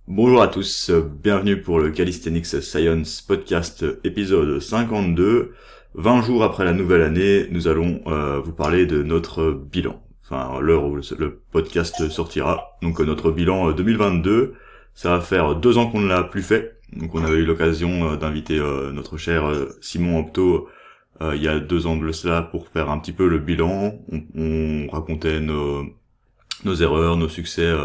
Bonjour à tous, bienvenue pour le Calisthenics Science Podcast épisode 52. 20 jours après la nouvelle année, nous allons vous parler de notre bilan. Enfin, l'heure où le podcast sortira. Donc notre bilan 2022, ça va faire 2 ans qu'on ne l'a plus fait. Donc on avait eu l'occasion d'inviter notre cher Simon Opto il y a 2 ans de cela pour faire un petit peu le bilan. On racontait nos erreurs, nos succès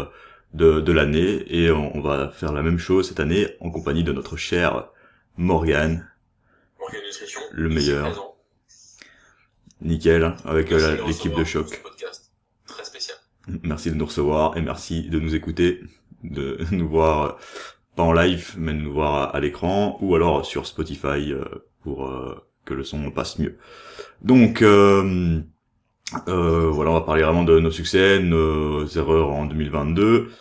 de l'année, et on va faire la même chose cette année en compagnie de notre cher Morgan, Morgan Nutrition, le ici meilleur. présent. Nickel, hein, avec Merci de nous l'équipe de recevoir pour ce choc. podcast très spécial. Merci de nous recevoir et merci de nous écouter, de nous voir pas en live, mais de nous voir à l'écran ou alors sur Spotify pour que le son passe mieux. Donc voilà, on va parler vraiment de nos succès, nos erreurs en 2022,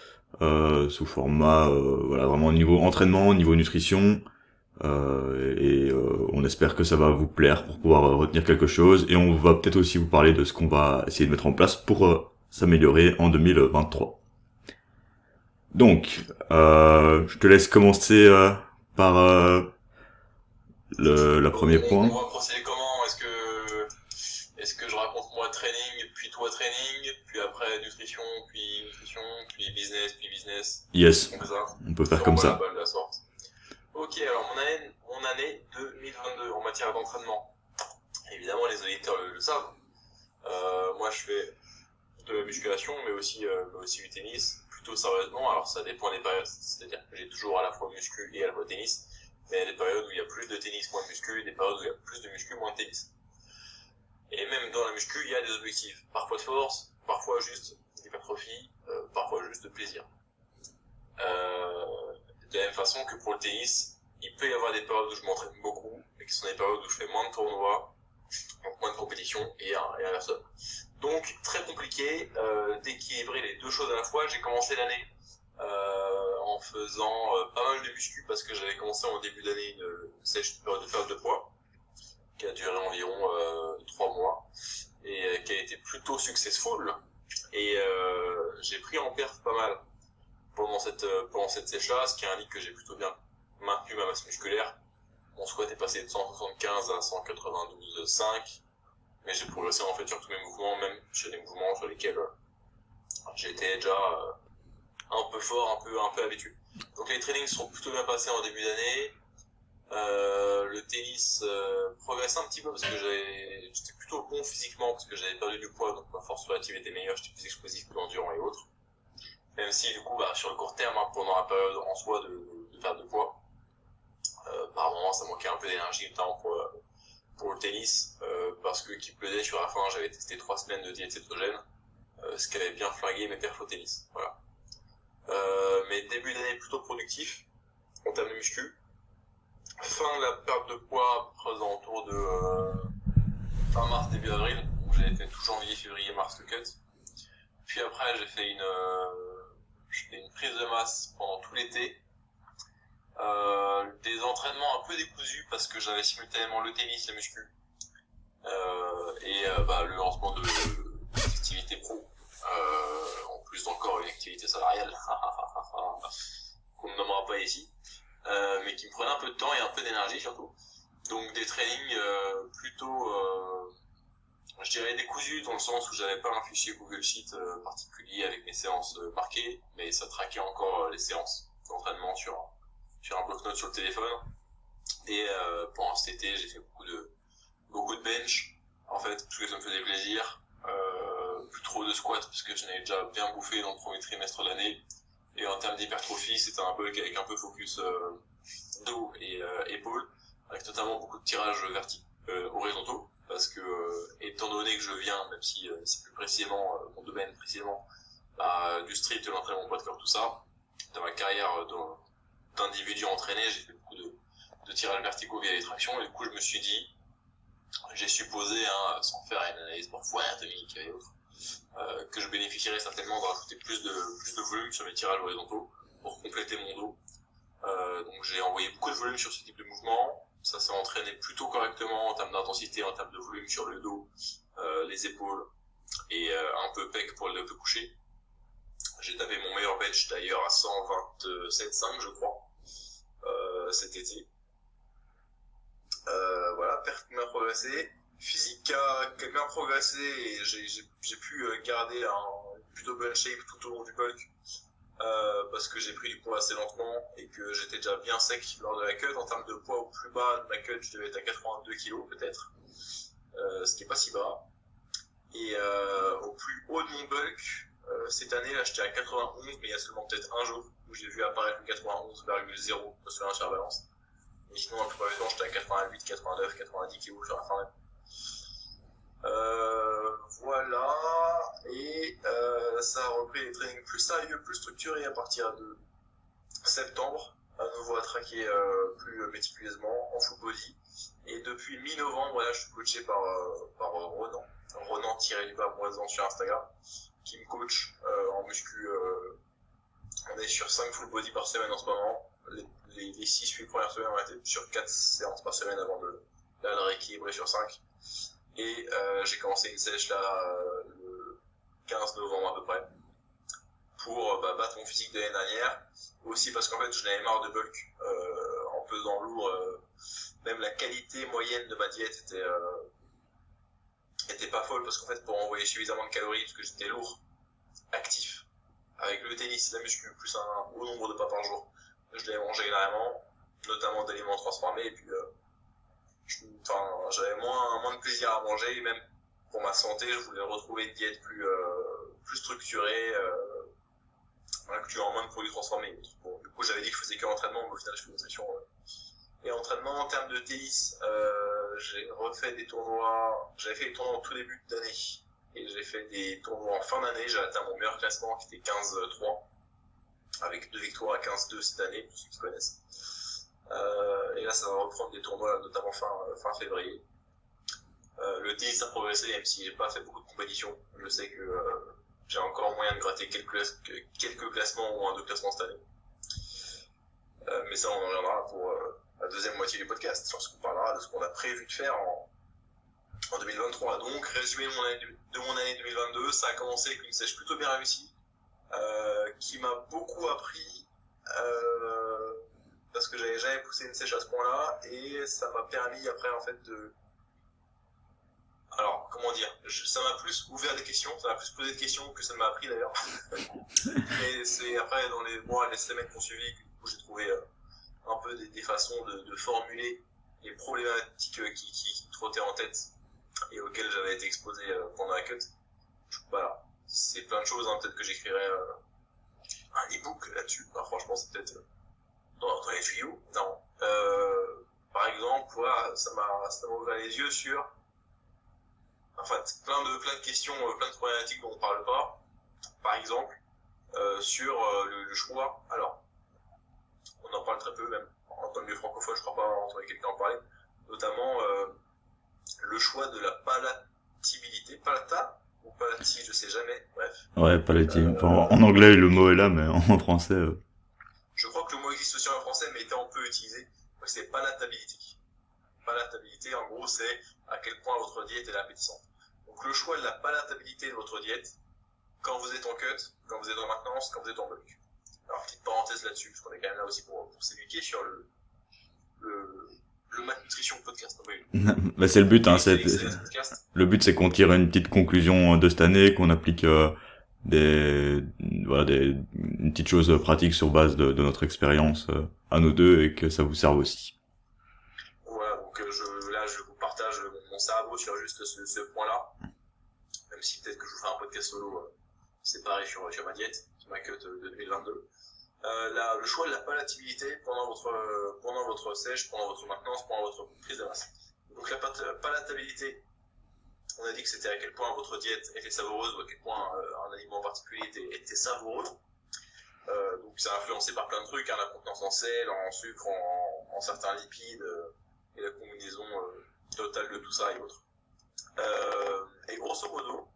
sous format voilà, vraiment au niveau entraînement, au niveau nutrition, on espère que ça va vous plaire pour pouvoir retenir quelque chose, et on va peut-être aussi vous parler de ce qu'on va essayer de mettre en place pour s'améliorer en 2023. Donc je te laisse commencer par le premier point. On va procéder comment? Est-ce que je raconte moi training, puis toi training, puis après nutrition, puis business? Yes, On fait ça? on peut faire comme la ça. balle de la sorte. Ok, alors mon année 2022 en matière d'entraînement. Évidemment, les auditeurs le savent. Moi, je fais de la musculation, mais aussi du tennis, plutôt sérieusement. Alors, ça dépend des périodes, c'est-à-dire que j'ai toujours à la fois muscu et à la fois tennis. Mais il y a des périodes où il y a plus de tennis, moins de muscu, et des périodes où il y a plus de muscu, moins de tennis. Et même dans la muscu, il y a des objectifs. Parfois de force, parfois juste d'hypertrophie, parfois juste de plaisir. De la même façon que pour le tennis, il peut y avoir des périodes où je m'entraîne beaucoup, mais qui sont des périodes où je fais moins de tournois, donc moins de compétitions, et inversement. Donc, très compliqué d'équilibrer les deux choses à la fois. J'ai commencé l'année en faisant pas mal de muscu parce que j'avais commencé en début d'année une sèche de perte de poids qui a duré environ 3 mois et qui a été plutôt successful. Et j'ai pris en perf pas mal pendant cette sèche-là, ce qui indique que j'ai plutôt bien maintenu ma masse musculaire. Mon squat est passé de 175 à 192,5. Mais j'ai progressé en fait sur tous mes mouvements, même sur des mouvements sur lesquels j'étais déjà un peu fort, un peu habitué. Donc les trainings sont plutôt bien passés en début d'année. Le tennis progresse un petit peu parce que j'étais plutôt bon physiquement parce que j'avais perdu du poids, donc ma force relative était meilleure, j'étais plus explosif, plus endurant et autres. Même si du coup sur le court terme, pendant la période en soi de perte de poids, par moments ça manquait un peu d'énergie, notamment pour le tennis, parce que qui plaisait sur la fin, j'avais testé 3 semaines de diète cétogène, ce qui avait bien flingué mes perfs au tennis. Voilà. Mais début d'année plutôt productif en termes de muscu. Fin de la perte de poids aux alentours de fin mars, début avril, où j'ai fait tout janvier, février, mars le cut. Puis après j'ai fait une prise de masse pendant tout l'été. Des entraînements un peu décousus parce que j'avais simultanément le tennis, la muscu et le lancement de l'activité pro, en plus encore une activité salariale qu'on ne nommera pas ici, mais qui me prenait un peu de temps et un peu d'énergie surtout. Donc des trainings plutôt je dirais décousus dans le sens où j'avais pas un fichier Google Sheet particulier avec mes séances marquées, mais ça traquait encore les séances d'entraînement sur un bloc-notes sur le téléphone. Et pendant cet été, j'ai fait beaucoup de bench, en fait, parce que ça me faisait plaisir. Plus trop de squat, parce que j'en avais déjà bien bouffé dans le premier trimestre de l'année. Et en termes d'hypertrophie, c'était un bulk avec un peu focus dos et épaules, avec notamment beaucoup de tirages horizontaux, parce que étant donné que je viens, même si c'est plus précisément mon domaine précisément, du street, de l'entraînement poids de corps, tout ça, dans ma carrière d'individu entraîné, j'ai fait beaucoup de tirages verticaux via les tractions, et du coup je me suis dit, j'ai supposé, sans faire une analyse parfois anatomique et autres, que je bénéficierais certainement de rajouter plus de volume sur mes tirages horizontaux pour compléter mon dos. Donc j'ai envoyé beaucoup de volume sur ce type de mouvement, ça s'est entraîné plutôt correctement en termes d'intensité, en termes de volume sur le dos, les épaules et un peu pec pour le développé couché. J'ai tapé mon meilleur bench d'ailleurs à 127,5 je crois, cet été. Voilà, perte qui m'a progressé. Physique qui a bien progressé et j'ai pu garder un plutôt bonne shape tout au long du bulk. Parce que j'ai pris du poids assez lentement et que j'étais déjà bien sec lors de la cut. En termes de poids au plus bas de ma cut, je devais être à 82 kg peut-être, ce qui est pas si bas. Et au plus haut de mon bulk, cette année là j'étais à 91, mais il y a seulement peut-être un jour où j'ai vu apparaître le 91,0 sur la balance. Mais sinon la plupart du temps j'étais à 88, 89, 90 kg sur la fin même. Voilà, et ça a repris des trainings plus sérieux, plus structurés à partir de septembre, à nouveau à traquer plus méticuleusement en full body. Et depuis mi-novembre, là, je suis coaché par Ronan-Moisan sur Instagram, qui me coach en muscu. On est sur 5 full body par semaine en ce moment. Les 6-8 premières semaines, on était sur 4 séances par semaine avant de le rééquilibrer sur 5. Et j'ai commencé une sèche là le 15 novembre à peu près pour battre mon physique de l'année dernière. Aussi parce qu'en fait je n'avais marre de bulk en pesant lourd. Même la qualité moyenne de ma diète était pas folle parce qu'en fait pour envoyer suffisamment de calories parce que j'étais lourd, actif, avec le tennis, la muscu plus un haut nombre de pas par jour, je devais manger énormément, notamment d'aliments transformés et puis j'avais moins de plaisir à manger et même pour ma santé je voulais retrouver une diète plus structurée, incluant moins de produits transformés. Bon, du coup j'avais dit que je faisais que entraînement, mais au final je fais une session et entraînement. En termes de tennis, j'ai refait des tournois, j'avais fait des tournois au tout début d'année et j'ai fait des tournois en fin d'année. J'ai atteint mon meilleur classement qui était 15-3 avec 2 victoires à 15-2 cette année, pour ceux qui connaissent. Et là ça va reprendre des tournois notamment fin février. Le tennis a progressé même si j'ai pas fait beaucoup de compétitions. Je sais que j'ai encore moyen de gratter quelques classements ou un deux classements cette année. Mais ça on en reviendra pour la deuxième moitié du podcast, lorsqu'on parlera de ce qu'on a prévu de faire en 2023. Donc résumé de mon année 2022, ça a commencé avec une sèche plutôt bien réussie, qui m'a beaucoup appris, parce que j'avais jamais poussé une sèche à ce point-là, et ça m'a permis après en fait de... Alors, comment dire, ça m'a plus ouvert des questions, ça m'a plus posé de questions que ça m'a appris d'ailleurs. Mais c'est après dans les mois, les semaines qui ont suivi, que du coup j'ai trouvé un peu des façons de formuler les problématiques qui me trottaient en tête et auxquelles j'avais été exposé pendant la cut. Voilà, c'est plein de choses, hein. Peut-être que j'écrirai un e-book là-dessus. Alors, franchement, c'est peut-être dans les tuyaux. Non. Par exemple, voilà, ça m'a ouvert les yeux sur en fait plein de questions, plein de problématiques dont on parle pas. Par exemple, sur le choix. Alors, on en parle très peu, même en tant que milieu francophone, je crois pas entendre quelqu'un en parler. Notamment le choix de la palatabilité, palata ou palati, je sais jamais, bref. Ouais, palati. En anglais, le mot est là, mais en français... Je crois que le mot existe aussi en français, mais était un peu utilisé. C'est palatabilité. Palatabilité, en gros, c'est à quel point votre diète est appétissante. Donc le choix de la palatabilité de votre diète, quand vous êtes en cut, quand vous êtes en maintenance, quand vous êtes en bulk. Alors, petite parenthèse là-dessus, parce qu'on est quand même là aussi pour s'éduquer sur le Mat Nutrition podcast. Bah, c'est le but, hein. Le but, c'est qu'on tire une petite conclusion de cette année, qu'on applique une petite chose pratique sur base de notre expérience à nous deux et que ça vous serve aussi. Voilà, donc je vous partage mon cerveau sur juste ce point-là, même si peut-être que je vous ferai un podcast solo séparé sur ma diète, sur ma cut de 2022. Le choix de la palatabilité pendant votre sèche, pendant votre maintenance, pendant votre prise de masse. Donc la palatabilité, on a dit que c'était à quel point votre diète était savoureuse ou à quel point un aliment en particulier était savoureux. Donc c'est influencé par plein de trucs, hein, la contenance en sel, en sucre, en certains lipides, et la combinaison totale de tout ça et autres. Et grosso modo,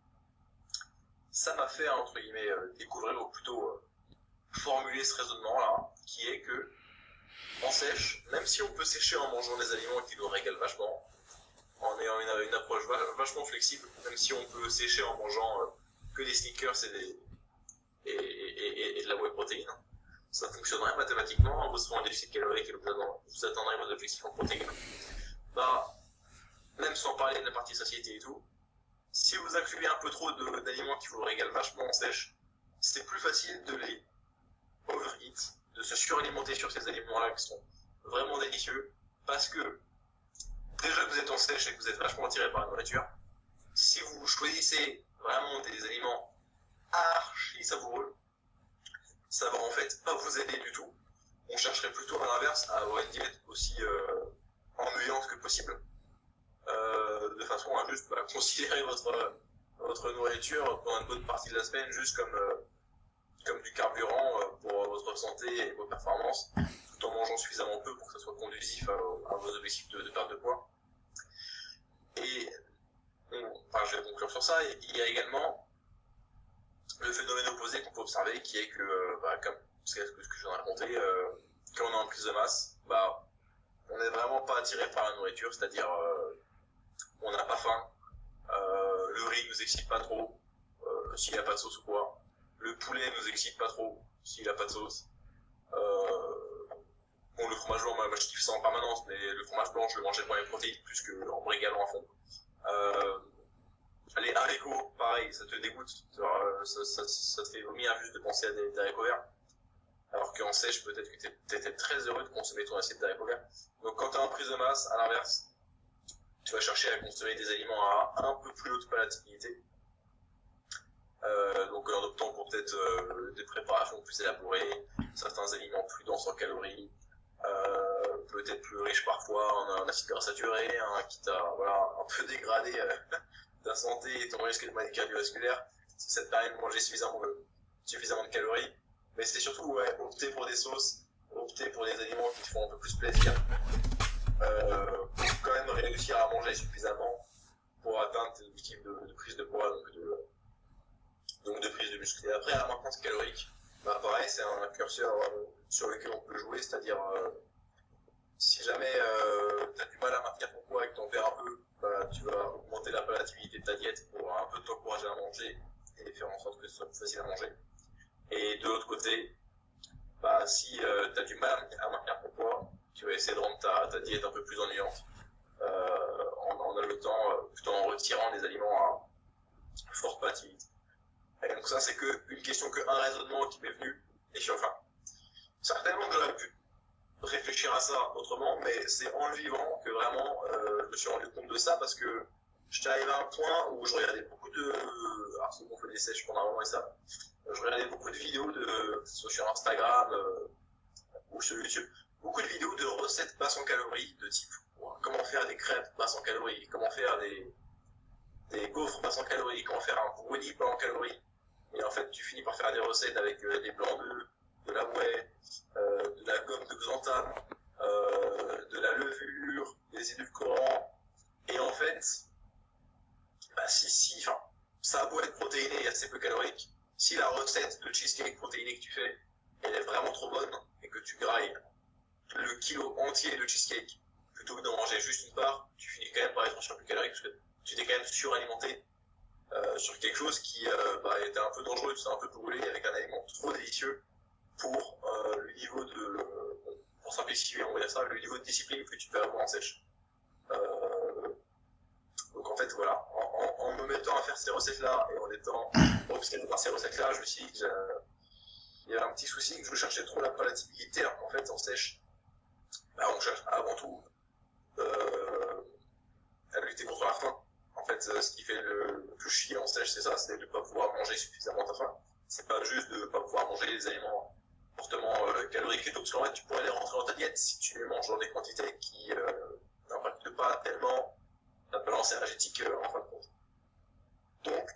ça m'a fait entre guillemets découvrir, ou plutôt formuler ce raisonnement-là, qui est que en sèche, même si on peut sécher en mangeant des aliments qui nous régalent vachement, en ayant une approche vachement flexible, même si on peut sécher en mangeant que des sneakers et et de la whey protéine, ça fonctionnerait mathématiquement, vous serez en déficit calorique et vous atteindrez vos objectifs en protéines. Bah, même sans parler de la partie satiété et tout, si vous incluez un peu trop d'aliments qui vous régalent vachement en sèche, c'est plus facile de les overeat, de se suralimenter sur ces aliments-là qui sont vraiment délicieux, parce que déjà que vous êtes en sèche et que vous êtes vachement attiré par la nourriture, si vous choisissez vraiment des aliments archi savoureux, ça va en fait pas vous aider du tout. On chercherait plutôt à l'inverse à avoir une diète aussi ennuyante que possible, de façon à juste considérer votre nourriture pendant une bonne partie de la semaine juste comme du carburant pour votre santé et vos performances, tout en mangeant suffisamment peu pour que ça soit conduisif à vos objectifs de perte de poids. Et je vais conclure sur ça. Il y a également le phénomène opposé qu'on peut observer, qui est que, comme ce que je viens de raconter, quand on est en prise de masse, on n'est vraiment pas attiré par la nourriture, c'est-à-dire on n'a pas faim, le riz nous excite pas trop, s'il n'y a pas de sauce ou quoi, le poulet nous excite pas trop, s'il n'y a pas de sauce. Le fromage blanc, moi je kiffe ça en permanence, mais le fromage blanc je le mangeais pour les protéines plus qu'en me régalant à fond. Les haricots, pareil, ça te dégoûte, ça te fait vomir juste de penser à des haricots verts. Alors qu'en sèche, peut-être que t'étais très heureux de consommer ton assiette d'haricots verts. Donc quand t'es en prise de masse, à l'inverse, tu vas chercher à consommer des aliments à un peu plus haute palatabilité. Donc en optant pour peut-être des préparations plus élaborées, certains aliments plus denses en calories, peut-être plus riches parfois en acides gras saturés, qui t'a un peu dégradé ta santé et ton risque de maladie cardiovasculaire, si ça te permet de manger suffisamment de calories. Mais c'est surtout opter pour des sauces, opter pour des aliments qui te font un peu plus plaisir, pour quand même réussir à manger suffisamment pour atteindre tes objectifs de prise de poids, donc de prise de muscle. Et après, à la maintenance calorique, pareil, c'est un curseur sur lequel on peut jouer, c'est-à-dire si jamais tu as du mal à maintenir ton poids et que tu en perds un peu, tu vas augmenter la palatabilité de ta diète pour un peu t'encourager à manger et faire en sorte que ce soit plus facile à manger. Et de l'autre côté, si tu as du mal à maintenir ton poids, tu vas essayer de rendre ta diète un peu plus ennuyante en ajoutant, tout en retirant des aliments à forte palatabilité. Et donc ça, c'est une question qu'un raisonnement qui m'est venu. Et certainement que j'aurais pu réfléchir à ça autrement, mais c'est en le vivant que vraiment je me suis rendu compte de ça, parce que j'étais arrivé à un point où je regardais beaucoup de... Alors c'est qu'on fait des sèches pendant un moment et ça. Je regardais beaucoup de vidéos, que ce soit sur Instagram ou sur YouTube, beaucoup de vidéos de recettes basses en calories, de type comment faire des crêpes basses en calories, comment faire des gaufres basses en calories, comment faire un brownie bas en calories. Et en fait, tu finis par faire des recettes avec des blancs d'œufs, de la whey, de la gomme de xanthane, de la levure, des édulcorants. Et en fait, ça a beau être protéiné et assez peu calorique, si la recette de cheesecake protéiné que tu fais, elle est vraiment trop bonne et que tu grailles le kilo entier de cheesecake plutôt que d'en manger juste une part, tu finis quand même par être en surplus calorique parce que tu t'es quand même suralimenté sur quelque chose qui était un peu dangereux, tu t'es un peu brûlé avec un aliment trop délicieux pour le niveau pour simplifier, on va dire ça, le niveau de discipline que tu peux avoir en sèche. Donc en fait, voilà, en me mettant à faire ces recettes-là et en étant obsédé par ces recettes-là, je me suis dit qu'il y a un petit souci, que je cherchais trop la palatabilité, alors qu'en fait, en sèche, on cherche avant tout à lutter contre la faim. En fait, ce qui fait le plus chier en sèche, c'est ça, c'est de ne pas pouvoir manger suffisamment ta faim. C'est pas juste de ne pas pouvoir manger des aliments fortement caloriques et tout, parce qu'en fait, tu pourrais les rentrer dans ta diète si tu les manges dans des quantités qui n'impactent pas tellement la balance énergétique en fin de compte. Donc,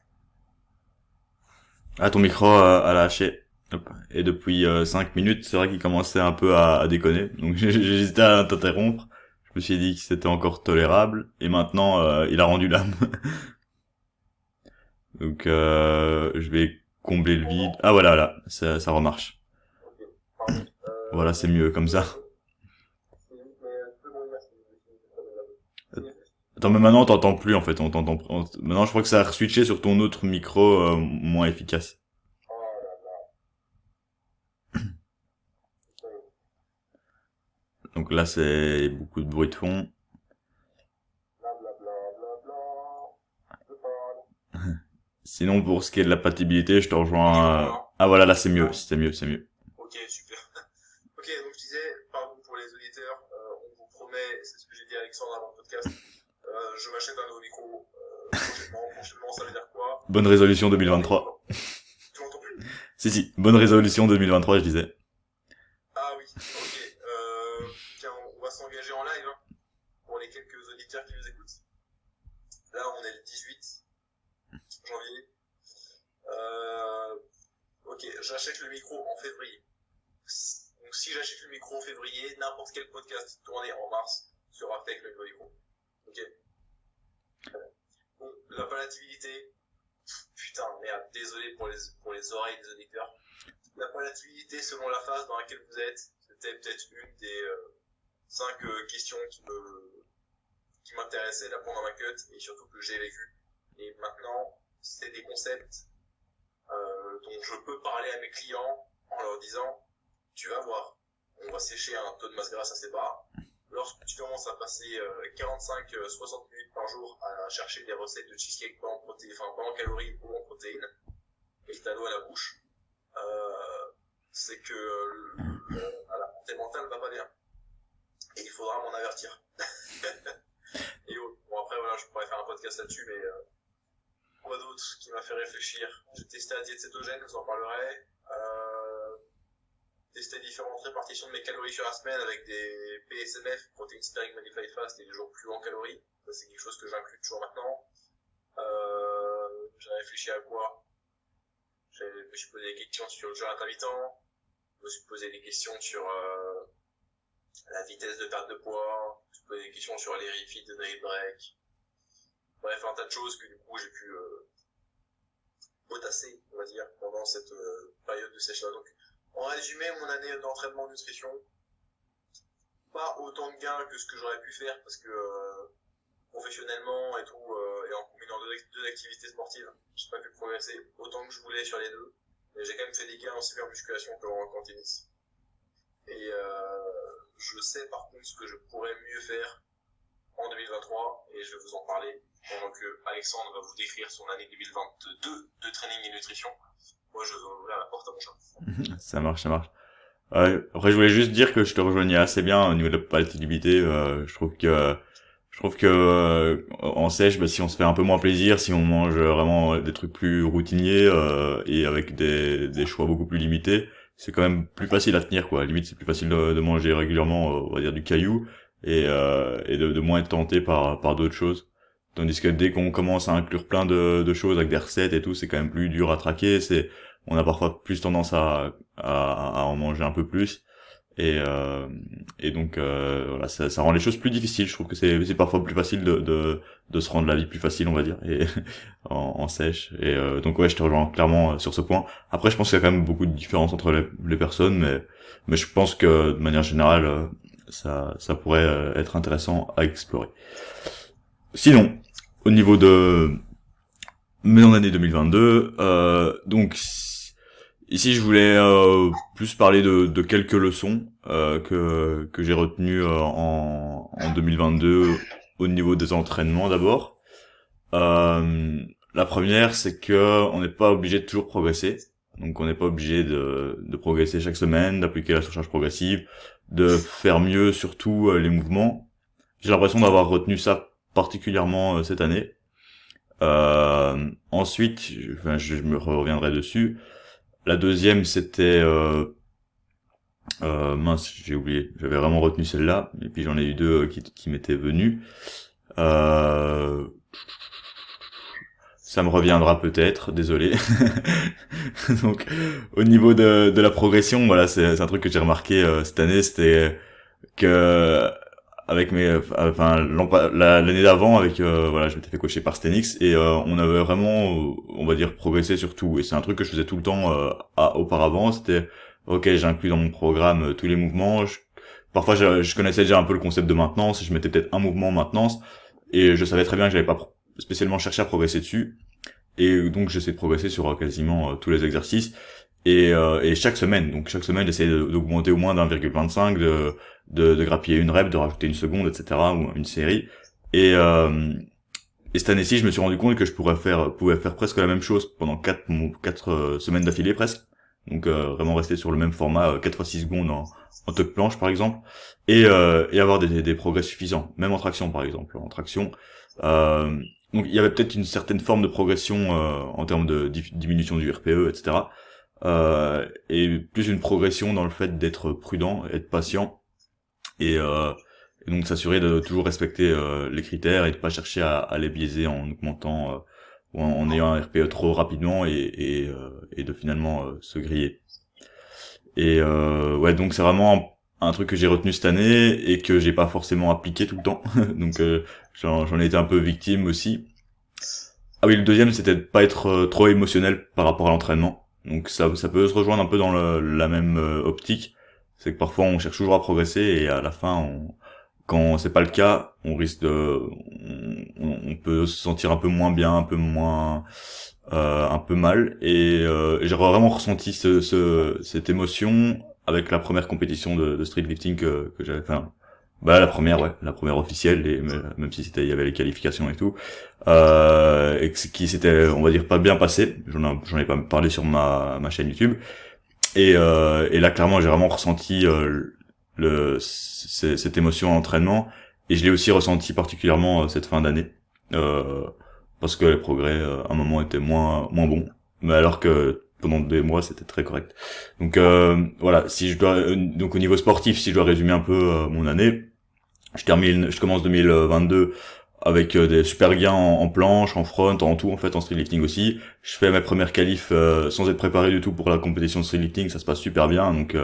ton micro a lâché. Hop. Et depuis 5 minutes, c'est vrai qu'il commençait un peu à déconner. Donc j'hésitais à t'interrompre. Je me suis dit que c'était encore tolérable. Et maintenant, il a rendu l'âme. Donc je vais combler le vide. Ah voilà, ça remarche. Voilà, c'est mieux comme ça. Attends, mais maintenant on t'entend plus en fait. Maintenant, je crois que ça a switché sur ton autre micro moins efficace. Donc là, c'est beaucoup de bruit de fond. Blablabla, je parle. Sinon, pour ce qui est de la compatibilité, je te rejoins. Voilà. Ah voilà, là c'est mieux, c'est mieux, c'est mieux. Ok, super. Ok, donc je disais, pardon pour les auditeurs, on vous promet, c'est ce que j'ai dit à Alexandre avant le podcast, je m'achète un nouveau micro prochainement, ça veut dire quoi? Bonne résolution 2023. Tu m'entends plus? Si, bonne résolution 2023, je disais. Ah oui, ok. Tiens, on va s'engager en live, hein, pour les quelques auditeurs qui nous écoutent. Là, on est le 18 janvier. Ok, j'achète le micro en février. Donc si j'achète le micro en février, n'importe quel podcast tourné en mars sera fait avec le micro. Ok. Bon, la palatabilité, putain, merde, désolé pour les oreilles des auditeurs. La palatabilité, selon la phase dans laquelle vous êtes, c'était peut-être une des 5 questions qui m'intéressaient là pendant ma cut et surtout que j'ai vécu. Et maintenant, c'est des concepts dont je peux parler à mes clients en leur disant, tu vas voir, on va sécher un taux de masse grasse assez bas. Lorsque tu commences à passer 45-60 minutes par jour à chercher des recettes de cheesecake pas en calories ou en protéines, et que t'as l'eau à la bouche, c'est que la santé mentale va pas bien. Et il faudra m'en avertir. Et bon après voilà, je pourrais faire un podcast là-dessus, mais quoi d'autre qui m'a fait réfléchir? J'ai testé la diète cétogène, je vous en parlerai. Testé différentes répartitions de mes calories sur la semaine avec des PSMF, Protein Sparing Modified Fast, et des jours plus en calories. Ça, c'est quelque chose que j'inclus toujours maintenant. J'ai réfléchi à quoi? Je me suis posé des questions sur le jeûne intermittent. Je me suis posé des questions sur la vitesse de perte de poids. Je me suis posé des questions sur les refits de night break. Bref, un tas de choses que du coup j'ai pu potasser, on va dire, pendant cette période de séchage. Donc, en résumé, mon année d'entraînement nutrition, pas autant de gains que ce que j'aurais pu faire parce que professionnellement et tout, et en combinant deux activités sportives, j'ai pas pu progresser autant que je voulais sur les deux, mais j'ai quand même fait des gains aussi bien en musculation qu'en tennis. Et je sais par contre ce que je pourrais mieux faire en 2023 et je vais vous en parler pendant que Alexandre va vous décrire son année 2022 de training et nutrition. Moi, je vais ouvrir la porte à mon chat. Ça marche. Après, je voulais juste dire que je te rejoignais assez bien au niveau de la palatabilité. Je trouve que en sèche, bah, si on se fait un peu moins plaisir, si on mange vraiment des trucs plus routiniers et avec des choix beaucoup plus limités, c'est quand même plus facile à tenir, quoi. Limite, c'est plus facile de manger régulièrement, on va dire du caillou et de moins être tenté par d'autres choses. Tandis que dès qu'on commence à inclure plein de choses avec des recettes et tout, c'est quand même plus dur à traquer. On a parfois plus tendance à en manger un peu plus. Et donc voilà, ça rend les choses plus difficiles. Je trouve que c'est parfois plus facile de se rendre la vie plus facile, on va dire, et en sèche. Et donc ouais, je te rejoins clairement sur ce point. Après, je pense qu'il y a quand même beaucoup de différences entre les personnes, mais je pense que de manière générale, ça pourrait être intéressant à explorer. Sinon, au niveau de mon année 2022, donc ici je voulais plus parler de quelques leçons que j'ai retenues en 2022 au niveau des entraînements d'abord. La première, c'est que on n'est pas obligé de toujours progresser. Donc on n'est pas obligé de progresser chaque semaine, d'appliquer la surcharge progressive, de faire mieux surtout les mouvements. J'ai l'impression d'avoir retenu ça particulièrement cette année. Ensuite, je me reviendrai dessus. La deuxième, c'était mince, j'ai oublié. J'avais vraiment retenu celle-là, et puis j'en ai eu deux qui m'étaient venus. Ça me reviendra peut-être, désolé. Donc, au niveau de la progression, voilà, c'est un truc que j'ai remarqué cette année, c'était que avec l'année d'avant avec voilà, je m'étais fait coacher par Stenix et on avait vraiment on va dire progressé sur tout, et c'est un truc que je faisais tout le temps auparavant. C'était OK, j'inclus dans mon programme tous les mouvements. Parfois je connaissais déjà un peu le concept de maintenance, je mettais peut-être un mouvement en maintenance et je savais très bien que j'avais pas spécialement cherché à progresser dessus, et donc j'essaie de progresser sur quasiment tous les exercices. Et chaque semaine j'essaie d'augmenter au moins d'1,25, de grappiller une rep, de rajouter une seconde, etc., ou une série. Et cette année-ci, je me suis rendu compte que je pouvais faire presque la même chose pendant 4 semaines d'affilée presque. Donc vraiment rester sur le même format, 4 fois 6 secondes en tuck planche par exemple, et avoir des progrès suffisants, même en traction par exemple. En traction, donc il y avait peut-être une certaine forme de progression en termes de diminution du RPE, etc. Et plus une progression dans le fait d'être prudent, être patient, et donc s'assurer de toujours respecter les critères et de pas chercher à les biaiser en augmentant ou en ayant un RPE trop rapidement et de finalement se griller. Et ouais, donc c'est vraiment un truc que j'ai retenu cette année et que j'ai pas forcément appliqué tout le temps. Donc j'en ai été un peu victime aussi. Ah oui, le deuxième, c'était de pas être trop émotionnel par rapport à l'entraînement. Donc ça peut se rejoindre un peu dans la même optique. C'est que parfois on cherche toujours à progresser et à la fin, quand c'est pas le cas, on risque on peut se sentir un peu moins bien, un peu mal. Et j'ai vraiment ressenti cette émotion avec la première compétition de street lifting que j'avais fait. La première officielle, même si il y avait les qualifications et tout, et qui s'était, on va dire, pas bien passé. J'en ai pas parlé sur ma chaîne YouTube. Et là, clairement, j'ai vraiment ressenti cette émotion à l'entraînement, et je l'ai aussi ressenti particulièrement cette fin d'année, parce que les progrès à un moment étaient moins bons, mais alors que pendant des mois c'était très correct. Donc voilà, si je dois donc au niveau sportif, si je dois résumer un peu mon année, je commence 2022 avec des super gains en planche, en front, en tout en fait, en streetlifting aussi. Je fais mes premières qualifs sans être préparé du tout pour la compétition de streetlifting, ça se passe super bien. Donc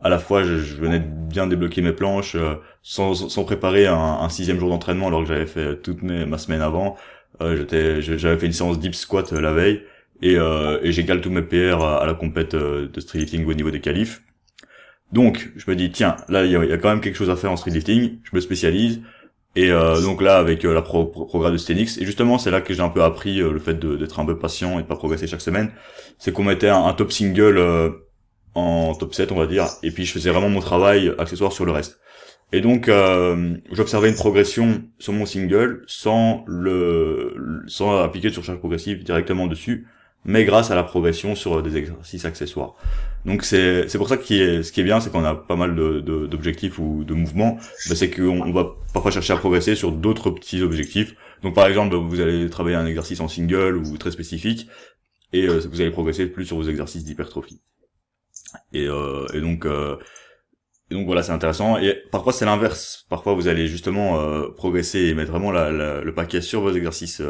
à la fois je venais de bien débloquer mes planches sans préparer un 6e jour d'entraînement alors que j'avais fait ma semaine avant. J'avais fait une séance deep squat la veille et j'égale tous mes PR à la compète de streetlifting au niveau des qualifs. Donc je me dis tiens, là il y a quand même quelque chose à faire en streetlifting, je me spécialise. Et donc là avec la programme de Stenix, et justement c'est là que j'ai un peu appris le fait d'être un peu patient et de pas progresser chaque semaine, c'est qu'on mettait un top single en top 7 on va dire, et puis je faisais vraiment mon travail accessoire sur le reste. Et donc j'observais une progression sur mon single sans appliquer sur chaque progressive directement dessus, mais grâce à la progression sur des exercices accessoires. Donc c'est pour ça ce qui est bien, c'est qu'on a pas mal d'objectifs ou de mouvements, c'est qu'on va parfois chercher à progresser sur d'autres petits objectifs. Donc par exemple, vous allez travailler un exercice en single ou très spécifique, et vous allez progresser plus sur vos exercices d'hypertrophie. Et donc voilà, c'est intéressant. Et parfois c'est l'inverse. Parfois vous allez justement progresser et mettre vraiment le paquet sur vos exercices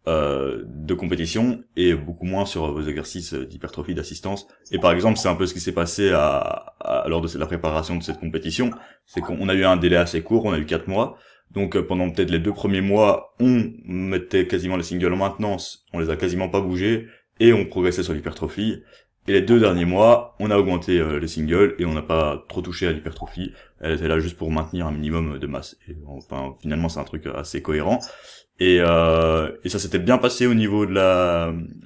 de compétition et beaucoup moins sur vos exercices d'hypertrophie, d'assistance. Et par exemple, c'est un peu ce qui s'est passé lors de la préparation de cette compétition. C'est qu'on a eu un délai assez court, on a eu 4 mois. Donc pendant peut-être les 2 premiers mois, on mettait quasiment les singles en maintenance, on les a quasiment pas bougés et on progressait sur l'hypertrophie. Et les 2 derniers mois, on a augmenté les singles et on n'a pas trop touché à l'hypertrophie. Elle était là juste pour maintenir un minimum de masse. Et enfin, finalement, c'est un truc assez cohérent. Et ça s'était bien passé au niveau de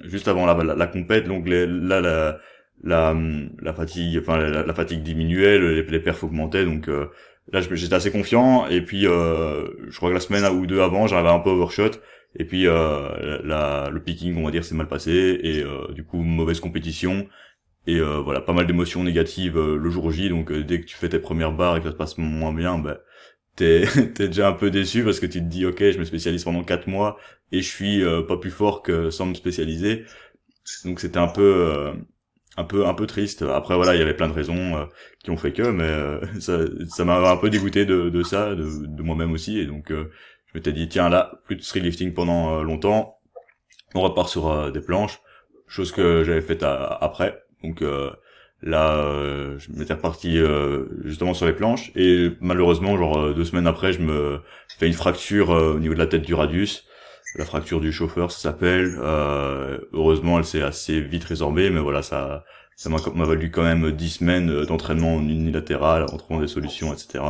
juste avant la compète. Donc la fatigue, enfin la fatigue diminuait, les perfs augmentaient. Donc là, j'étais assez confiant. Et puis je crois que la semaine ou 2 avant, j'arrivais un peu overshot. Et puis le picking, on va dire, s'est mal passé, et du coup mauvaise compétition, et voilà, pas mal d'émotions négatives le jour J. Donc dès que tu fais tes premières barres et que ça se passe moins bien, t'es déjà un peu déçu parce que tu te dis ok, je me spécialise pendant 4 mois et je suis pas plus fort que sans me spécialiser. Donc c'était un peu triste. Après voilà, il y avait plein de raisons qui ont fait que, mais ça m'a un peu dégoûté de ça, de moi-même aussi, et donc je m'étais dit tiens, là plus de street lifting pendant longtemps, on repart sur des planches, chose que j'avais faite après. Donc là je m'étais reparti justement sur les planches, et malheureusement genre 2 semaines après je me fais une fracture au niveau de la tête du radius, la fracture du chauffeur ça s'appelle. Heureusement elle s'est assez vite résorbée, mais voilà, ça m'a valu quand même 10 semaines d'entraînement unilatéral en trouvant des solutions, etc.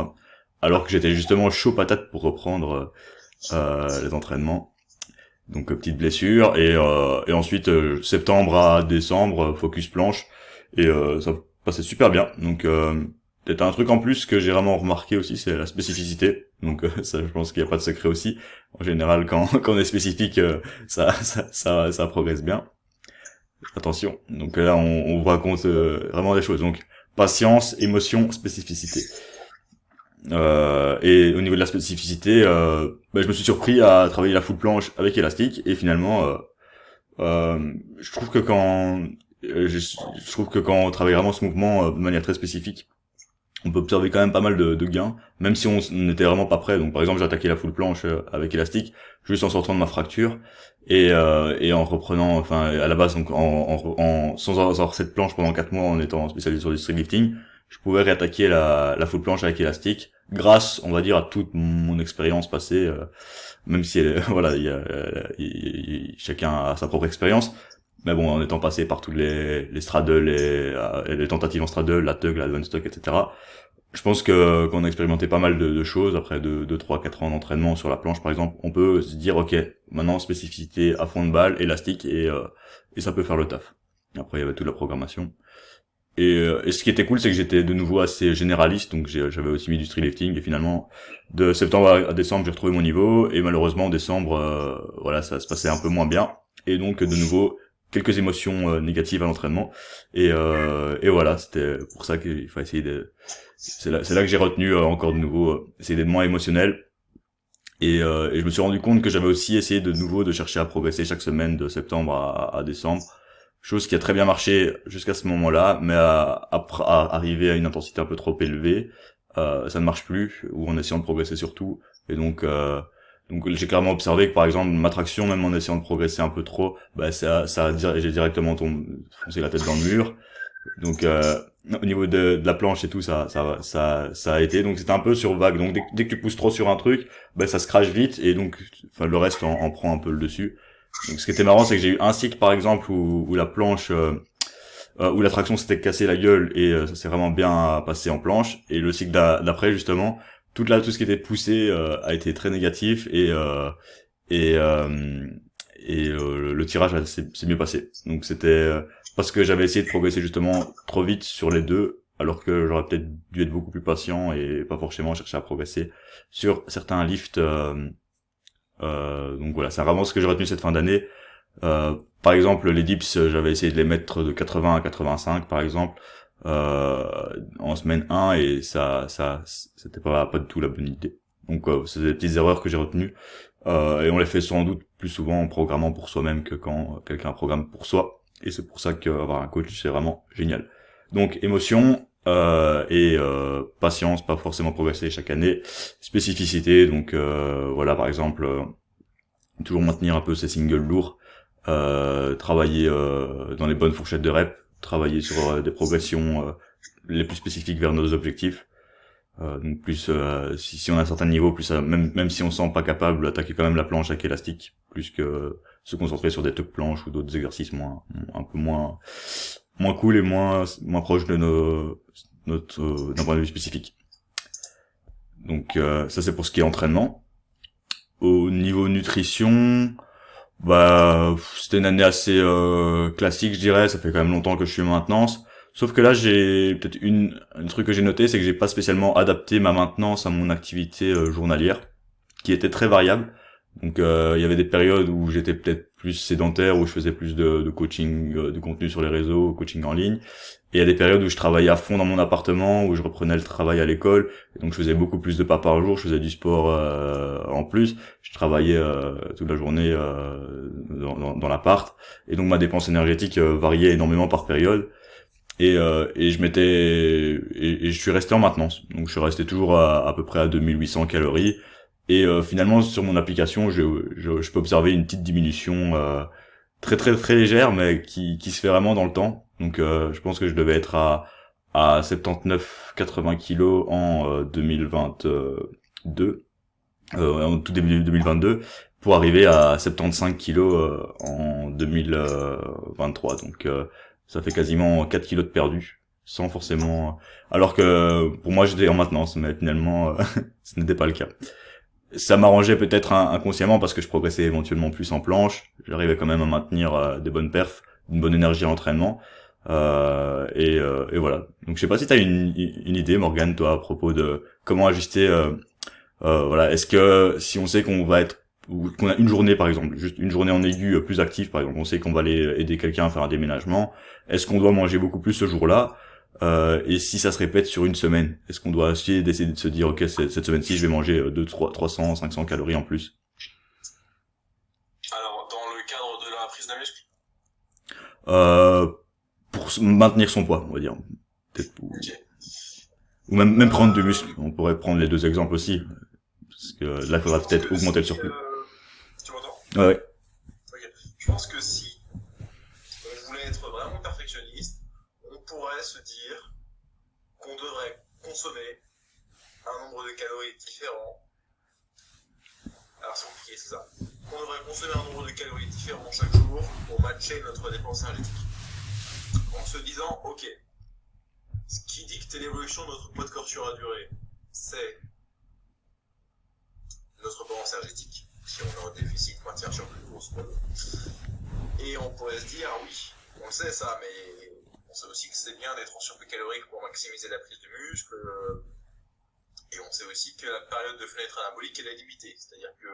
Alors que j'étais justement chaud patate pour reprendre les entraînements. Donc petite blessure, et ensuite septembre à décembre focus planche, et ça passait super bien. Donc peut-être un truc en plus que j'ai vraiment remarqué aussi, c'est la spécificité. Donc ça, je pense qu'il n'y a pas de secret aussi. En général, quand on est spécifique, ça progresse bien. Attention. Donc là, on vous raconte vraiment des choses. Donc patience, émotion, spécificité. Et au niveau de la spécificité, je me suis surpris à travailler la full planche avec élastique et finalement, je trouve que quand on travaille vraiment ce mouvement de manière très spécifique, on peut observer quand même pas mal de gains, même si on n'était vraiment pas prêt. Donc par exemple, j'ai attaqué la full planche avec élastique, juste en sortant de ma fracture et en reprenant, enfin à la base donc sans avoir cette planche pendant 4 mois en étant spécialisé sur du street lifting, je pouvais réattaquer la full planche avec élastique grâce, on va dire, à toute mon expérience passée, même si voilà, chacun a sa propre expérience. Mais bon, en étant passé par tous les straddles, les tentatives en straddle, la tug, la advanced tug, etc. Je pense qu'on a expérimenté pas mal de choses après 3, 4 ans d'entraînement sur la planche, par exemple. On peut se dire, ok, maintenant spécificité à fond de balle, élastique, et ça peut faire le taf. Après, il y avait toute la programmation. Et ce qui était cool, c'est que j'étais de nouveau assez généraliste, donc j'avais aussi mis du street lifting, et finalement, de septembre à décembre, j'ai retrouvé mon niveau, et malheureusement, en décembre, voilà, ça se passait un peu moins bien. Et donc, de nouveau, quelques émotions négatives à l'entraînement, et voilà, c'était pour ça qu'il faut essayer c'est là que j'ai retenu encore de nouveau, essayer d'être moins émotionnel, et je me suis rendu compte que j'avais aussi essayé de nouveau de chercher à progresser chaque semaine de septembre à décembre, chose qui a très bien marché jusqu'à ce moment-là, mais à arriver à une intensité un peu trop élevée, ça ne marche plus, ou en essayant de progresser surtout, et donc j'ai clairement observé que par exemple ma traction, même en essayant de progresser un peu trop, j'ai directement foncé la tête dans le mur. Donc au niveau de la planche et tout, ça a été, donc c'était un peu sur vague. Donc dès que tu pousses trop sur un truc, ça se crache vite, et donc enfin le reste en prend un peu le dessus. Donc ce qui était marrant, c'est que j'ai eu un cycle par exemple où la planche où la traction s'était cassé la gueule, et ça s'est vraiment bien passé en planche, et le cycle d'après justement, tout ce qui était poussé a été très négatif, et le tirage s'est mieux passé. Donc c'était parce que j'avais essayé de progresser justement trop vite sur les deux, alors que j'aurais peut-être dû être beaucoup plus patient et pas forcément chercher à progresser sur certains lifts. Donc voilà, c'est vraiment ce que j'ai retenu cette fin d'année. Par exemple, les dips, j'avais essayé de les mettre de 80 à 85 par exemple en semaine 1, et ça c'était pas du tout la bonne idée. Donc c'est des petites erreurs que j'ai retenues, et on les fait sans doute plus souvent en programmant pour soi-même que quand quelqu'un programme pour soi, et c'est pour ça qu'avoir un coach, c'est vraiment génial. Donc émotion et patience, pas forcément progresser chaque année, spécificité, donc voilà, par exemple toujours maintenir un peu ses singles lourds, travailler dans les bonnes fourchettes de reps, travailler sur des progressions les plus spécifiques vers nos objectifs. Donc plus si on a un certain niveau, plus même si on se sent pas capable, attaquer quand même la planche avec élastique, plus que se concentrer sur des tuck planches ou d'autres exercices un peu moins cool et moins proche de notre d'un point de vue spécifique. Donc ça c'est pour ce qui est entraînement. Au niveau nutrition, c'était une année assez classique, je dirais. Ça fait quand même longtemps que je suis en maintenance. Sauf que là, j'ai peut-être un truc que j'ai noté, c'est que j'ai pas spécialement adapté ma maintenance à mon activité journalière, qui était très variable. Donc il y avait des périodes où j'étais peut-être plus sédentaire, où je faisais plus de coaching, de contenu sur les réseaux, coaching en ligne. Et il y a des périodes où je travaillais à fond dans mon appartement, où je reprenais le travail à l'école, et donc je faisais beaucoup plus de pas par jour, je faisais du sport en plus, je travaillais toute la journée dans l'appart, et donc ma dépense énergétique variait énormément par période. Et je suis resté en maintenance. Donc je suis resté toujours à peu près à 2800 calories. Et finalement sur mon application, je peux observer une petite diminution très très très légère, mais qui se fait vraiment dans le temps. Donc je pense que je devais être à 79-80 kilos en 2022, en tout début 2022, pour arriver à 75 kilos en 2023. Donc ça fait quasiment 4 kilos de perdu, sans forcément... Alors que pour moi j'étais en maintenance, mais finalement ce n'était pas le cas. Ça m'arrangeait peut-être inconsciemment parce que je progressais éventuellement plus en planche. J'arrivais quand même à maintenir des bonnes perfs, une bonne énergie à l'entraînement. Et voilà. Donc je sais pas si t'as une idée, Morgane, toi, à propos de comment ajuster. Voilà. Est-ce que si on sait qu'on va être ou qu'on a une journée par exemple, juste une journée en aigu plus active par exemple, on sait qu'on va aller aider quelqu'un à faire un déménagement, est-ce qu'on doit manger beaucoup plus ce jour-là? Et si ça se répète sur une semaine, est-ce qu'on doit essayer d'essayer de se dire ok cette semaine-ci je vais manger 300, 500 calories en plus? Alors, dans le cadre de la prise de muscle, Euh, pour maintenir son poids, on va dire. Peut-être, ok. ou même prendre du muscle. On pourrait prendre les deux exemples aussi. Parce que là, il Je faudra pense peut-être que augmenter le si, surplus. tu m'entends? Ouais, ouais. Ok. Je pense que si on voulait être vraiment perfectionniste, on pourrait se dire qu'on devrait consommer un nombre de calories différent. Alors c'est compliqué, c'est ça. Qu'on devrait consommer un nombre de calories différent chaque jour pour matcher notre dépense énergétique. En se disant, ok, ce qui dicte l'évolution de notre poids de corps sur la durée, c'est notre balance énergétique. Si on est en déficit, maintien surplus, grosso modo. Et on pourrait se dire, oui, on le sait ça, mais on sait aussi que c'est bien d'être en surplus calorique pour maximiser la prise de muscle. Et on sait aussi que la période de fenêtre anabolique elle est limitée. C'est-à-dire que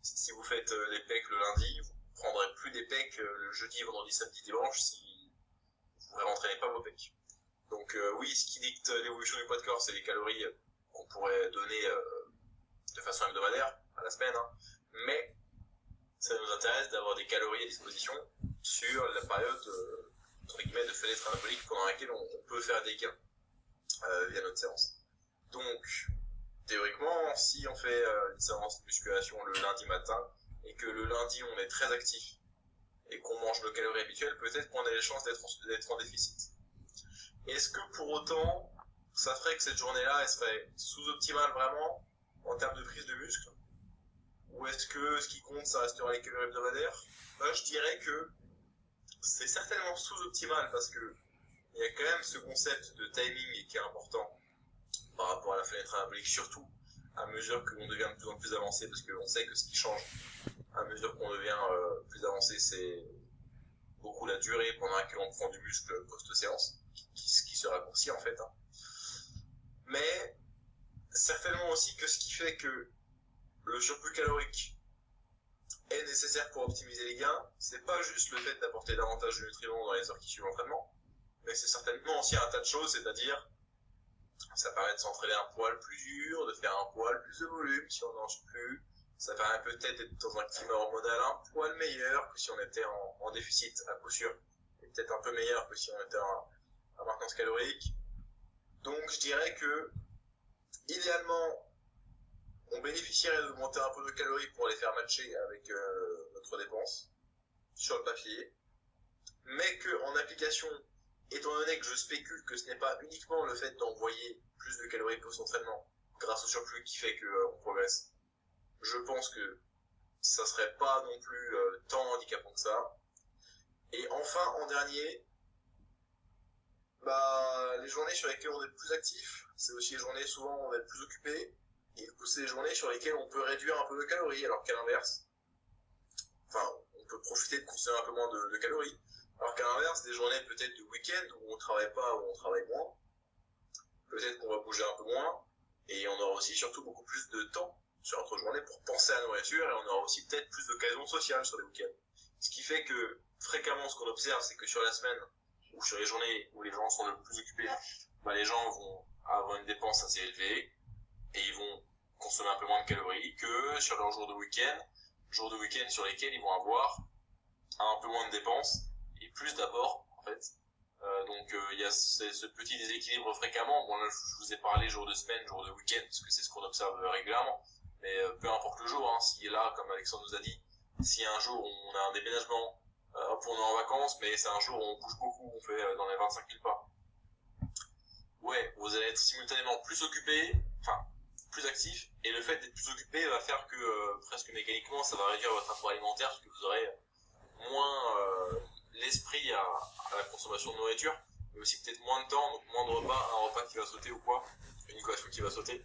si vous faites les pecs le lundi, vous ne prendrez plus des pecs le jeudi, vendredi, samedi, dimanche si vous ne réentraînez pas vos pecs. Donc oui, ce qui dicte l'évolution du poids de corps, c'est les calories qu'on pourrait donner de façon hebdomadaire à la semaine. Hein. Mais ça nous intéresse d'avoir des calories à disposition sur la période entre guillemets de fenêtre anabolique pendant laquelle on peut faire des gains via notre séance. Donc, théoriquement, si on fait une séance de musculation le lundi matin et que le lundi on est très actif et qu'on mange nos calories habituelles, peut-être qu'on a les chances d'être en déficit. Est-ce que pour autant, ça ferait que cette journée-là, elle serait sous-optimale vraiment en termes de prise de muscle? Ou est-ce que ce qui compte, ça restera les calories hebdomadaires? Moi, je dirais que c'est certainement sous-optimal parce que il y a quand même ce concept de timing qui est important par rapport à la fenêtre anabolique, surtout à mesure que l'on devient de plus en plus avancé, parce qu'on sait que ce qui change à mesure qu'on devient plus avancé, c'est beaucoup la durée pendant laquelle on prend du muscle post-séance, qui se raccourcit en fait. Hein. Mais certainement aussi que ce qui fait que le surplus calorique est nécessaire pour optimiser les gains, c'est pas juste le fait d'apporter davantage de nutriments dans les heures qui suivent l'entraînement, mais c'est certainement aussi un tas de choses, c'est-à-dire ça permet de s'entraîner un poil plus dur, de faire un poil plus de volume si on n'en plus. Ça permet peut-être d'être dans un climat hormonal un poil meilleur que si on était en déficit à coup sûr. Et peut-être un peu meilleur que si on était en maintenance calorique. Donc je dirais que idéalement on bénéficierait d'augmenter un peu de calories pour les faire matcher avec notre dépense sur le papier. Mais qu'en application, étant donné que je spécule que ce n'est pas uniquement le fait d'envoyer plus de calories post-entraînement grâce au surplus qui fait qu'on progresse, je pense que ça serait pas non plus tant handicapant que ça. Et enfin, en dernier, les journées sur lesquelles on est le plus actif, c'est aussi les journées souvent où on est le plus occupé, et du coup c'est les journées sur lesquelles on peut réduire un peu de calories, alors qu'à l'inverse, on peut profiter de consommer un peu moins de calories. Alors qu'à l'inverse, des journées peut-être de week-end où on travaille pas, où on travaille moins, peut-être qu'on va bouger un peu moins, et on aura aussi surtout beaucoup plus de temps sur notre journée pour penser à la nourriture, et on aura aussi peut-être plus d'occasions sociales sur les week-ends. Ce qui fait que fréquemment, ce qu'on observe, c'est que sur la semaine, ou sur les journées où les gens sont le plus occupés, les gens vont avoir une dépense assez élevée, et ils vont consommer un peu moins de calories que sur leurs jours de week-end sur lesquels ils vont avoir un peu moins de dépenses, et plus d'apport en fait. Donc il y a ce petit déséquilibre fréquemment. Bon là je vous ai parlé jour de semaine, jour de week-end, parce que c'est ce qu'on observe régulièrement. Mais peu importe le jour, hein, s'il est là, comme Alexandre nous a dit, si un jour on a un déménagement, on est en vacances, mais c'est un jour où on bouge beaucoup, on fait dans les 25 000 pas. Ouais, vous allez être simultanément plus occupé, plus actif, et le fait d'être plus occupé va faire que presque mécaniquement ça va réduire votre apport alimentaire, parce que vous aurez moins l'esprit à la consommation de nourriture, mais aussi peut-être moins de temps, donc moins de repas, un repas qui va sauter ou quoi, une collation qui va sauter.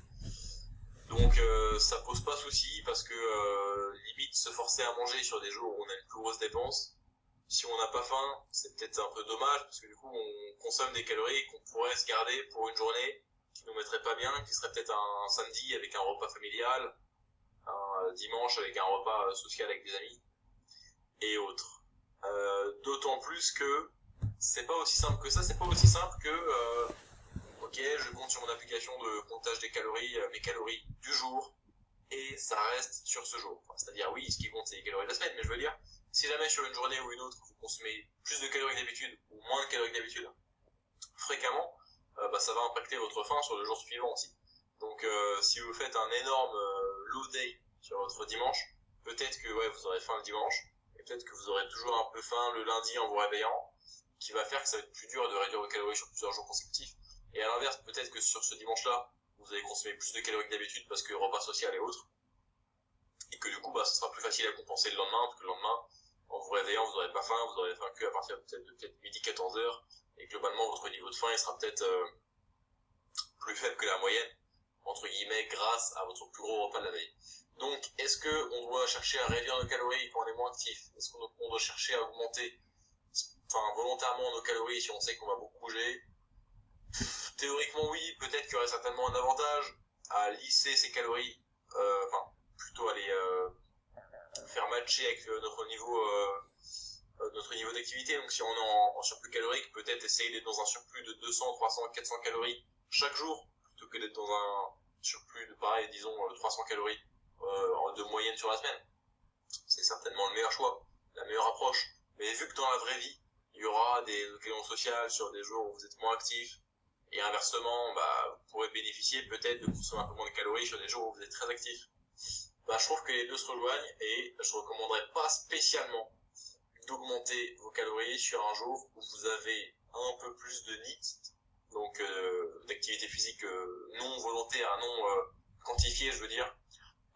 Donc ça pose pas souci parce que limite se forcer à manger sur des jours où on a une plus grosse dépense, si on n'a pas faim, c'est peut-être un peu dommage parce que du coup on consomme des calories qu'on pourrait se garder pour une journée qui nous mettrait pas bien, qui serait peut-être un samedi avec un repas familial, un dimanche avec un repas social avec des amis et autres. D'autant plus que c'est pas aussi simple que ça, c'est pas aussi simple que ok, je compte sur mon application de comptage des calories, mes calories du jour, et ça reste sur ce jour. Enfin, c'est-à-dire, oui, ce qui compte, c'est les calories de la semaine, mais je veux dire, si jamais sur une journée ou une autre, vous consommez plus de calories que d'habitude, ou moins de calories que d'habitude, fréquemment, ça va impacter votre faim sur le jour suivant aussi. Donc, si vous faites un énorme low day sur votre dimanche, peut-être que ouais, vous aurez faim le dimanche, et peut-être que vous aurez toujours un peu faim le lundi en vous réveillant, qui va faire que ça va être plus dur de réduire vos calories sur plusieurs jours consécutifs. Et à l'inverse, peut-être que sur ce dimanche-là, vous allez consommer plus de calories que d'habitude parce que repas social et autres. Et que du coup, ça sera plus facile à compenser le lendemain, parce que le lendemain, en vous réveillant, vous n'aurez pas faim, vous aurez faim que à partir de peut-être midi 14h, et globalement, votre niveau de faim, il sera peut-être plus faible que la moyenne, entre guillemets, grâce à votre plus gros repas de la veille. Donc, est-ce qu'on doit chercher à réduire nos calories quand on est moins actif? Est-ce qu'on doit chercher à augmenter, volontairement nos calories si on sait qu'on va beaucoup bouger? Théoriquement oui, peut-être qu'il y aurait certainement un avantage à lisser ces calories, plutôt à les faire matcher avec notre niveau d'activité. Donc si on est en surplus calorique, peut-être essayer d'être dans un surplus de 200, 300, 400 calories chaque jour, plutôt que d'être dans un surplus de pareil, disons 300 calories de moyenne sur la semaine. C'est certainement le meilleur choix, la meilleure approche. Mais vu que dans la vraie vie, il y aura des occasions sociales sur des jours où vous êtes moins actifs, et inversement, vous pourrez bénéficier peut-être de consommer un peu moins de calories sur des jours où vous êtes très actif. Je trouve que les deux se rejoignent et je ne recommanderais pas spécialement d'augmenter vos calories sur un jour où vous avez un peu plus de NEAT, donc d'activité physique non volontaire, non quantifiée, je veux dire.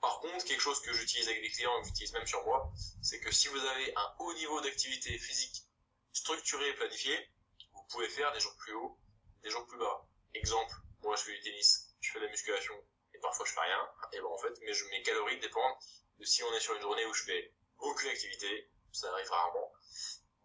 Par contre, quelque chose que j'utilise avec des clients et que j'utilise même sur moi, c'est que si vous avez un haut niveau d'activité physique structuré et planifié, vous pouvez faire des jours plus hauts, des jours plus bas. Exemple, moi je fais du tennis, je fais de la musculation, et parfois je fais rien, et en fait, mes calories dépendent de si on est sur une journée où je fais aucune activité, ça arrive rarement,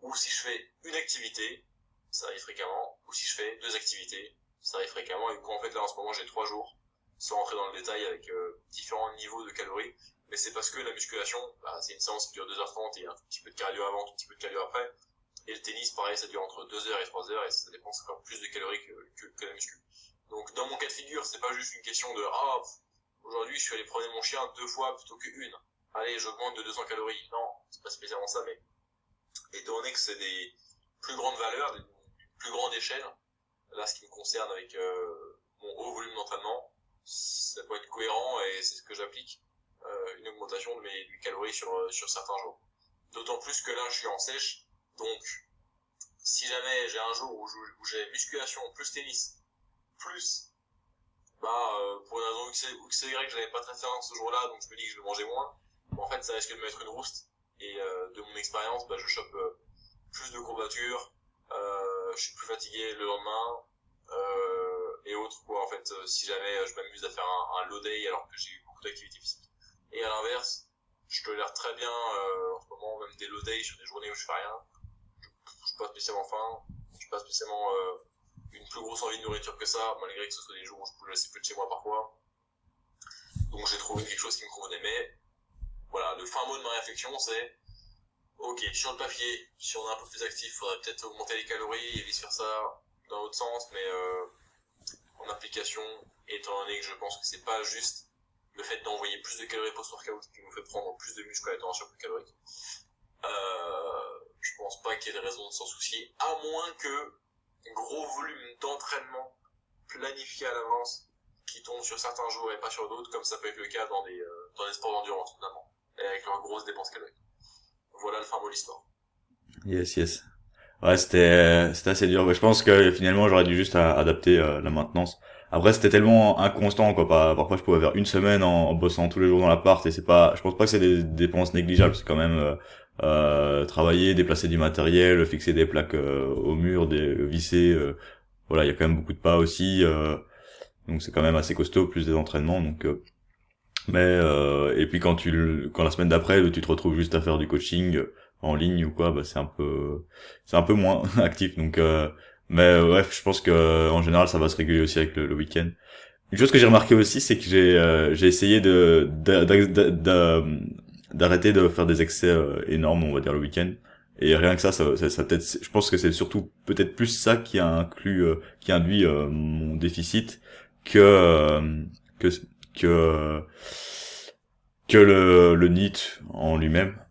ou si je fais une activité, ça arrive fréquemment, ou si je fais 2 activités, ça arrive fréquemment, et du coup, en fait, là, en ce moment, j'ai 3 jours, sans rentrer dans le détail avec différents niveaux de calories, mais c'est parce que la musculation, c'est une séance qui dure 2h30 et un tout petit peu de cardio avant, un tout petit peu de cardio après. Et le tennis, pareil, ça dure entre 2h et 3h et ça dépense encore plus de calories que la muscu. Donc, dans mon cas de figure, c'est pas juste une question de aujourd'hui, je suis allé promener mon chien 2 fois plutôt qu'une. Allez, j'augmente de 200 calories. Non, c'est pas spécialement ça, mais étant donné que c'est des plus grandes valeurs, des plus grandes échelles, là, ce qui me concerne avec mon haut volume d'entraînement, ça peut être cohérent et c'est ce que j'applique, une augmentation de mes calories sur certains jours. D'autant plus que là, je suis en sèche. Donc, si jamais j'ai un jour où j'ai musculation plus tennis, plus, pour une raison X ou Y, je n'avais pas très faim ce jour-là, donc je me dis que je vais manger moins, en fait, ça risque de me mettre une rouste. Et de mon expérience, je chope plus de courbatures, je suis plus fatigué le lendemain, et autres, quoi, en fait, si jamais je m'amuse à faire un low day alors que j'ai eu beaucoup d'activité physique. Et à l'inverse, je tolère très bien, en ce moment, même des low days sur des journées où je fais rien. Je suis pas spécialement faim, je suis pas spécialement une plus grosse envie de nourriture que ça, malgré que ce soit des jours où je bouge assez peu de chez moi parfois. Donc j'ai trouvé quelque chose qui me convenait. Mais voilà, le fin mot de ma réflexion, c'est ok, sur le papier, si on est un peu plus actif, il faudrait peut-être augmenter les calories et vice versa dans l'autre sens, mais en application, étant donné que je pense que c'est pas juste le fait d'envoyer plus de calories post-workout qui nous fait prendre plus de muscles à étant en surplus calorique. Je pense pas qu'il y ait de raison de s'en soucier, à moins que gros volume d'entraînement planifié à l'avance qui tombe sur certains jours et pas sur d'autres, comme ça peut être le cas dans des sports d'endurance notamment, et avec leurs grosses dépenses caloriques. Voilà le fin mot de l'histoire. Yes. Ouais, c'était assez dur. Mais je pense que finalement j'aurais dû juste adapter la maintenance. Après c'était tellement inconstant quoi. Parfois je pouvais faire une semaine en bossant tous les jours dans l'appart et je pense pas que c'est des dépenses négligeables. C'est quand même travailler, déplacer du matériel, fixer des plaques au mur, visser. Voilà, il y a quand même beaucoup de pas aussi. Donc c'est quand même assez costaud, plus des entraînements. Donc et puis quand la semaine d'après tu te retrouves juste à faire du coaching, en ligne ou quoi, bah c'est un peu moins actif. Donc mais bref, je pense que en général ça va se réguler aussi avec le week-end. Une chose que j'ai remarqué aussi, c'est que j'ai essayé d'arrêter de faire des excès énormes, on va dire le week-end. Et rien que ça peut-être, je pense que c'est surtout peut-être plus ça qui induit mon déficit que que que que le NEAT en lui-même.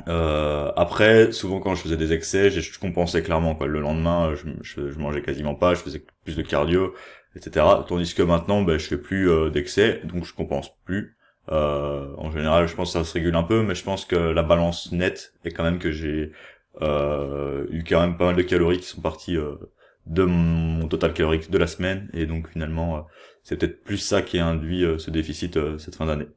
Après, souvent quand je faisais des excès, je compensais clairement quoi. Le lendemain, je mangeais quasiment pas, je faisais plus de cardio, etc. Tandis que maintenant, ben, je fais plus d'excès, donc je compense plus. En général, je pense que ça se régule un peu, mais je pense que la balance nette est quand même que j'ai eu quand même pas mal de calories qui sont parties de mon total calorique de la semaine, et donc finalement, c'est peut-être plus ça qui a induit ce déficit cette fin d'année.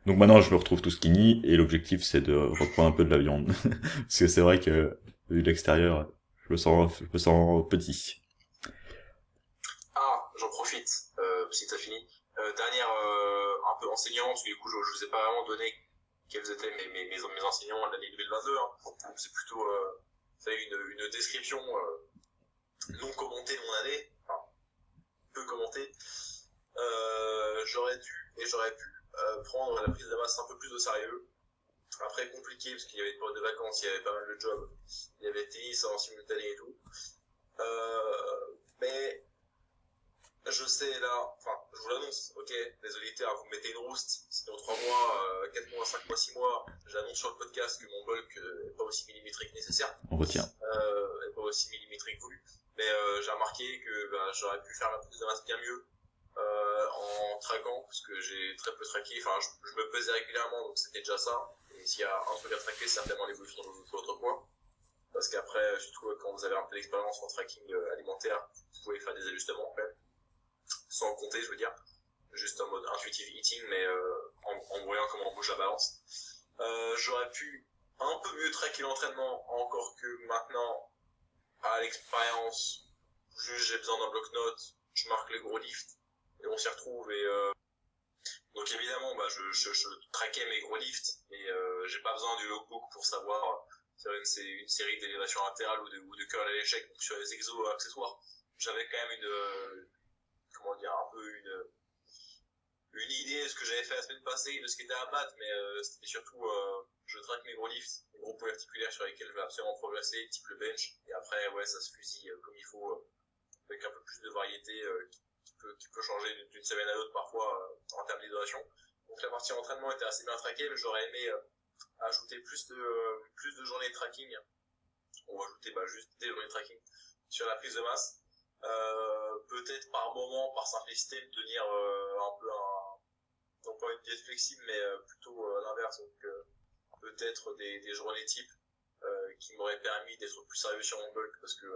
Donc maintenant, je me retrouve tout skinny et l'objectif c'est de reprendre un peu de la viande. Parce que c'est vrai que vu de l'extérieur, je me sens petit. Ah, j'en profite, si t'as fini. Dernière, un peu enseignant, parce que du coup, je vous ai pas vraiment donné quels étaient mes enseignants de l'année 2022. Hein. Donc, c'est plutôt une description non commentée de mon année, enfin, peu commentée. J'aurais dû et j'aurais pu prendre la prise de masse un peu plus au sérieux. Après, compliqué, parce qu'il y avait une période de vacances, il y avait pas mal de jobs, il y avait tennis en simultané et tout. Mais je sais là, enfin, je vous l'annonce, ok, les auditeurs, vous me mettez une rouste, si dans 3 mois, 4 mois, 5 mois, 6 mois, j'annonce sur le podcast que mon bulk est pas aussi millimétrique nécessaire, On retient. est pas aussi millimétrique voulu, mais j'ai remarqué que j'aurais pu faire ma prise de masse bien mieux en traquant, parce que j'ai très peu traqué, enfin, je me pesais régulièrement, donc c'était déjà ça, et s'il y a un truc à traquer, c'est certainement l'évolution de votre poids, parce qu'après, surtout quand vous avez un peu d'expérience en tracking alimentaire, vous pouvez faire des ajustements en fait, sans compter, je veux dire, juste en mode intuitive eating, mais en voyant comment on bouge la balance. J'aurais pu un peu mieux traquer l'entraînement, encore que maintenant, à l'expérience, j'ai besoin d'un bloc-notes, je marque les gros lifts, et on s'y retrouve, et donc évidemment, je traquais mes gros lifts, et j'ai pas besoin du logbook pour savoir faire une série d'élévations latérales ou de curl à l'échec, donc sur les exos accessoires. J'avais quand même comment dire, un peu une idée de ce que j'avais fait la semaine passée, de ce qui était à battre, mais c'était surtout, je traque mes gros lifts, mes gros poids articulaires sur lesquels je vais absolument progresser, type le bench, et après, ouais, ça se fusille comme il faut, avec un peu plus de variété qui peut changer d'une semaine à l'autre parfois en termes d'isolation. Donc la partie entraînement était assez bien traquée, mais j'aurais aimé ajouter plus de journées de tracking. On va ajouter juste des journées de tracking sur la prise de masse. Peut-être par moment, par simplicité, de tenir un peu non pas une diète flexible, mais plutôt l'inverse. Donc peut-être des journées type qui m'auraient permis d'être plus sérieux sur mon bulk, parce que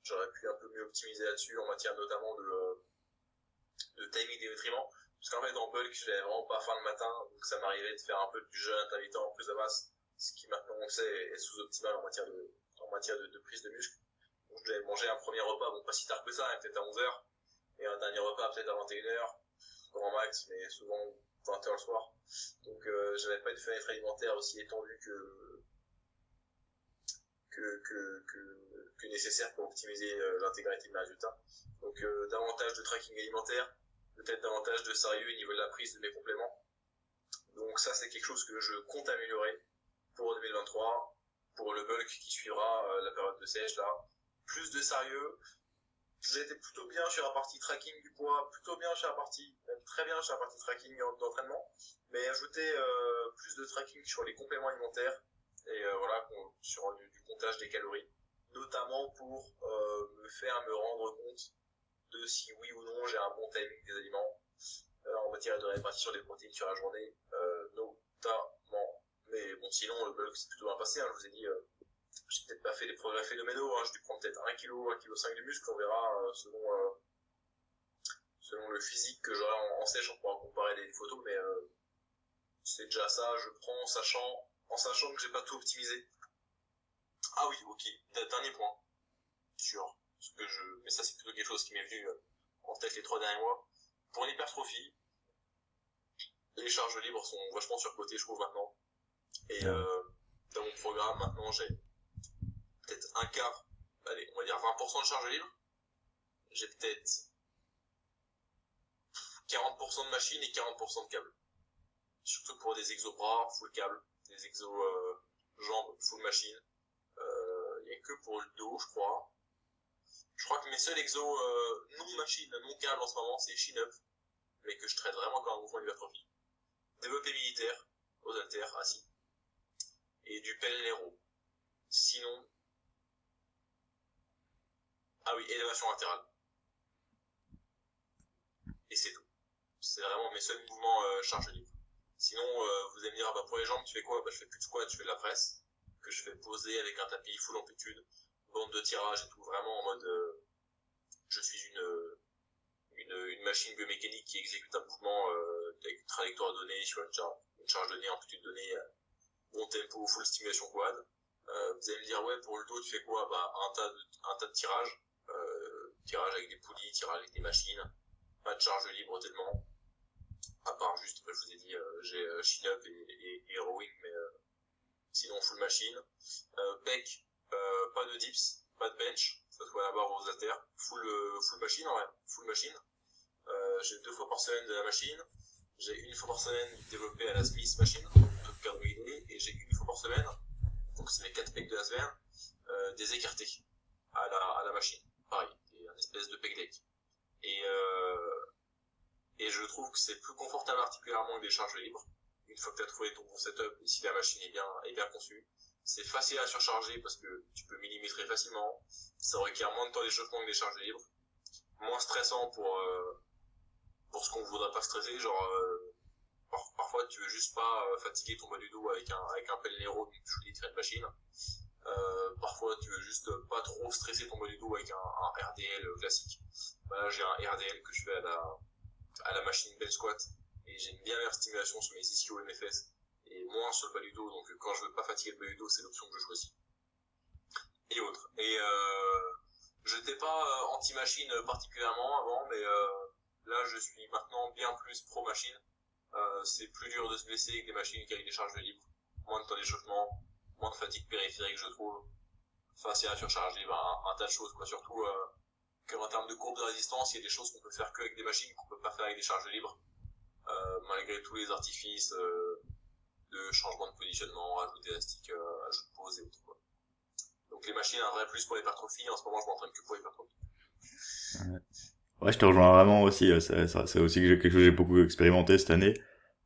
j'aurais pu un peu mieux optimiser là-dessus en matière notamment de timing des nutriments. Parce qu'en fait, en bulk, je n'avais vraiment pas faim le matin, donc ça m'arrivait de faire un peu du jeûne intermittent en prise de masse, ce qui maintenant on sait est sous-optimal en matière de prise de muscle. Donc je devais manger un premier repas, bon pas si tard que ça, hein, peut-être à 11h, et un dernier repas peut-être à 21h, grand max, mais souvent 20h le soir. Donc j'avais pas une fenêtre alimentaire aussi étendue que nécessaire pour optimiser l'intégralité de mes résultats. Donc davantage de tracking alimentaire, peut-être davantage de sérieux au niveau de la prise de mes compléments. Donc ça c'est quelque chose que je compte améliorer pour 2023, pour le bulk qui suivra la période de sèche là. Plus de sérieux, j'étais plutôt bien sur la partie tracking du poids, plutôt bien sur la partie, même très bien sur la partie tracking d'entraînement, mais ajouter plus de tracking sur les compléments alimentaires et voilà, sur du comptage des calories, notamment pour me rendre compte de si oui ou non j'ai un bon timing des aliments en matière de répartition des protéines sur la journée, notamment. Mais bon, sinon le bulk c'est plutôt bien passé, hein, je vous ai dit, j'ai peut-être pas fait des progrès phénoménaux, hein, j'ai dû prendre peut-être 1 kg, 1,5 kg de muscle, on verra selon le physique que j'aurai en sèche, on pourra comparer des photos, mais c'est déjà ça, je prends en sachant que j'ai pas tout optimisé. Ah oui, ok, dernier point, sur ce que mais ça c'est plutôt quelque chose qui m'est venu en tête les 3 derniers mois. Pour une hypertrophie, les charges libres sont vachement surcotées, je trouve, maintenant. Et dans mon programme, maintenant, j'ai peut-être un quart, allez, on va dire 20% de charge libre. J'ai peut-être 40% de machine et 40% de câble. Surtout pour des exos bras, full câble, des exos jambes, full machine. Il n'y a que pour le dos, je crois. Je crois que mes seuls exos non machine, non câble en ce moment, c'est chin-up, mais que je traite vraiment comme un mouvement d'hypertrophie. Développé militaire, aux haltères, assis. Et du pell-léro. Sinon... Ah oui, élévation latérale. Et c'est tout. C'est vraiment mes seuls mouvements charge libre. Sinon, vous allez me dire, pour les jambes, tu fais quoi? Je fais plus de squat, je fais de la presse, que je fais poser avec un tapis full amplitude, bande de tirage et tout, vraiment en mode, je suis une machine biomécanique qui exécute un mouvement avec une trajectoire donnée sur une charge donnée, amplitude donnée, bon tempo, full stimulation quad. Vous allez me dire, ouais, pour le dos, tu fais quoi? Un tas de tirages, tirage avec des poulies, tirage avec des machines, pas de charge libre tellement. À part juste, je vous ai dit, j'ai chin-up et rowing, mais sinon full machine. Pec, pas de dips, pas de bench, que ce soit à la barre ou aux haltères. Full machine, ouais, full machine. J'ai 2 fois par semaine de la machine. J'ai 1 fois par semaine développé à la Smith machine, donc carbohydrate, et j'ai 1 fois par semaine, donc c'est mes 4 pecs de la semaine, des écartés à la machine. Pareil, un espèce de pec deck. Et je trouve que c'est plus confortable articulairement que des charges libres. Une fois que tu as trouvé ton bon setup, et si la machine est bien conçue, c'est facile à surcharger parce que tu peux millimétrer facilement. Ça requiert moins de temps d'échauffement que des charges libres. Moins stressant pour ce qu'on ne voudrait pas stresser. Genre, parfois tu veux juste pas fatiguer ton bas du dos avec un pell-léro d'une tirer de machine. Parfois tu veux juste pas trop stresser ton bas du dos avec un RDL classique. Là j'ai un RDL que je fais à la machine bench squat et j'aime bien la stimulation sur mes ischio et mes fesses et moins sur le bas du dos, donc quand je veux pas fatiguer le bas du dos, c'est l'option que je choisis et autres. Et j'étais pas anti-machine particulièrement avant, mais là je suis maintenant bien plus pro-machine. C'est plus dur de se blesser avec des machines qu'avec des charges libres, moins de temps d'échauffement, moins de fatigue périphérique, je trouve, facile à surcharger, un tas de choses, quoi. Surtout qu'en termes de courbe de résistance, il y a des choses qu'on peut faire qu'avec des machines qu'on peut pas faire avec des charges libres, malgré tous les artifices de changement de positionnement, ajout d'élastique, ajout de pause et autres, quoi. Donc les machines, un vrai plus pour l'hypertrophie. En ce moment, je m'entraîne que pour l'hypertrophie. Ouais, je te rejoins vraiment aussi. C'est aussi quelque chose que j'ai beaucoup expérimenté cette année.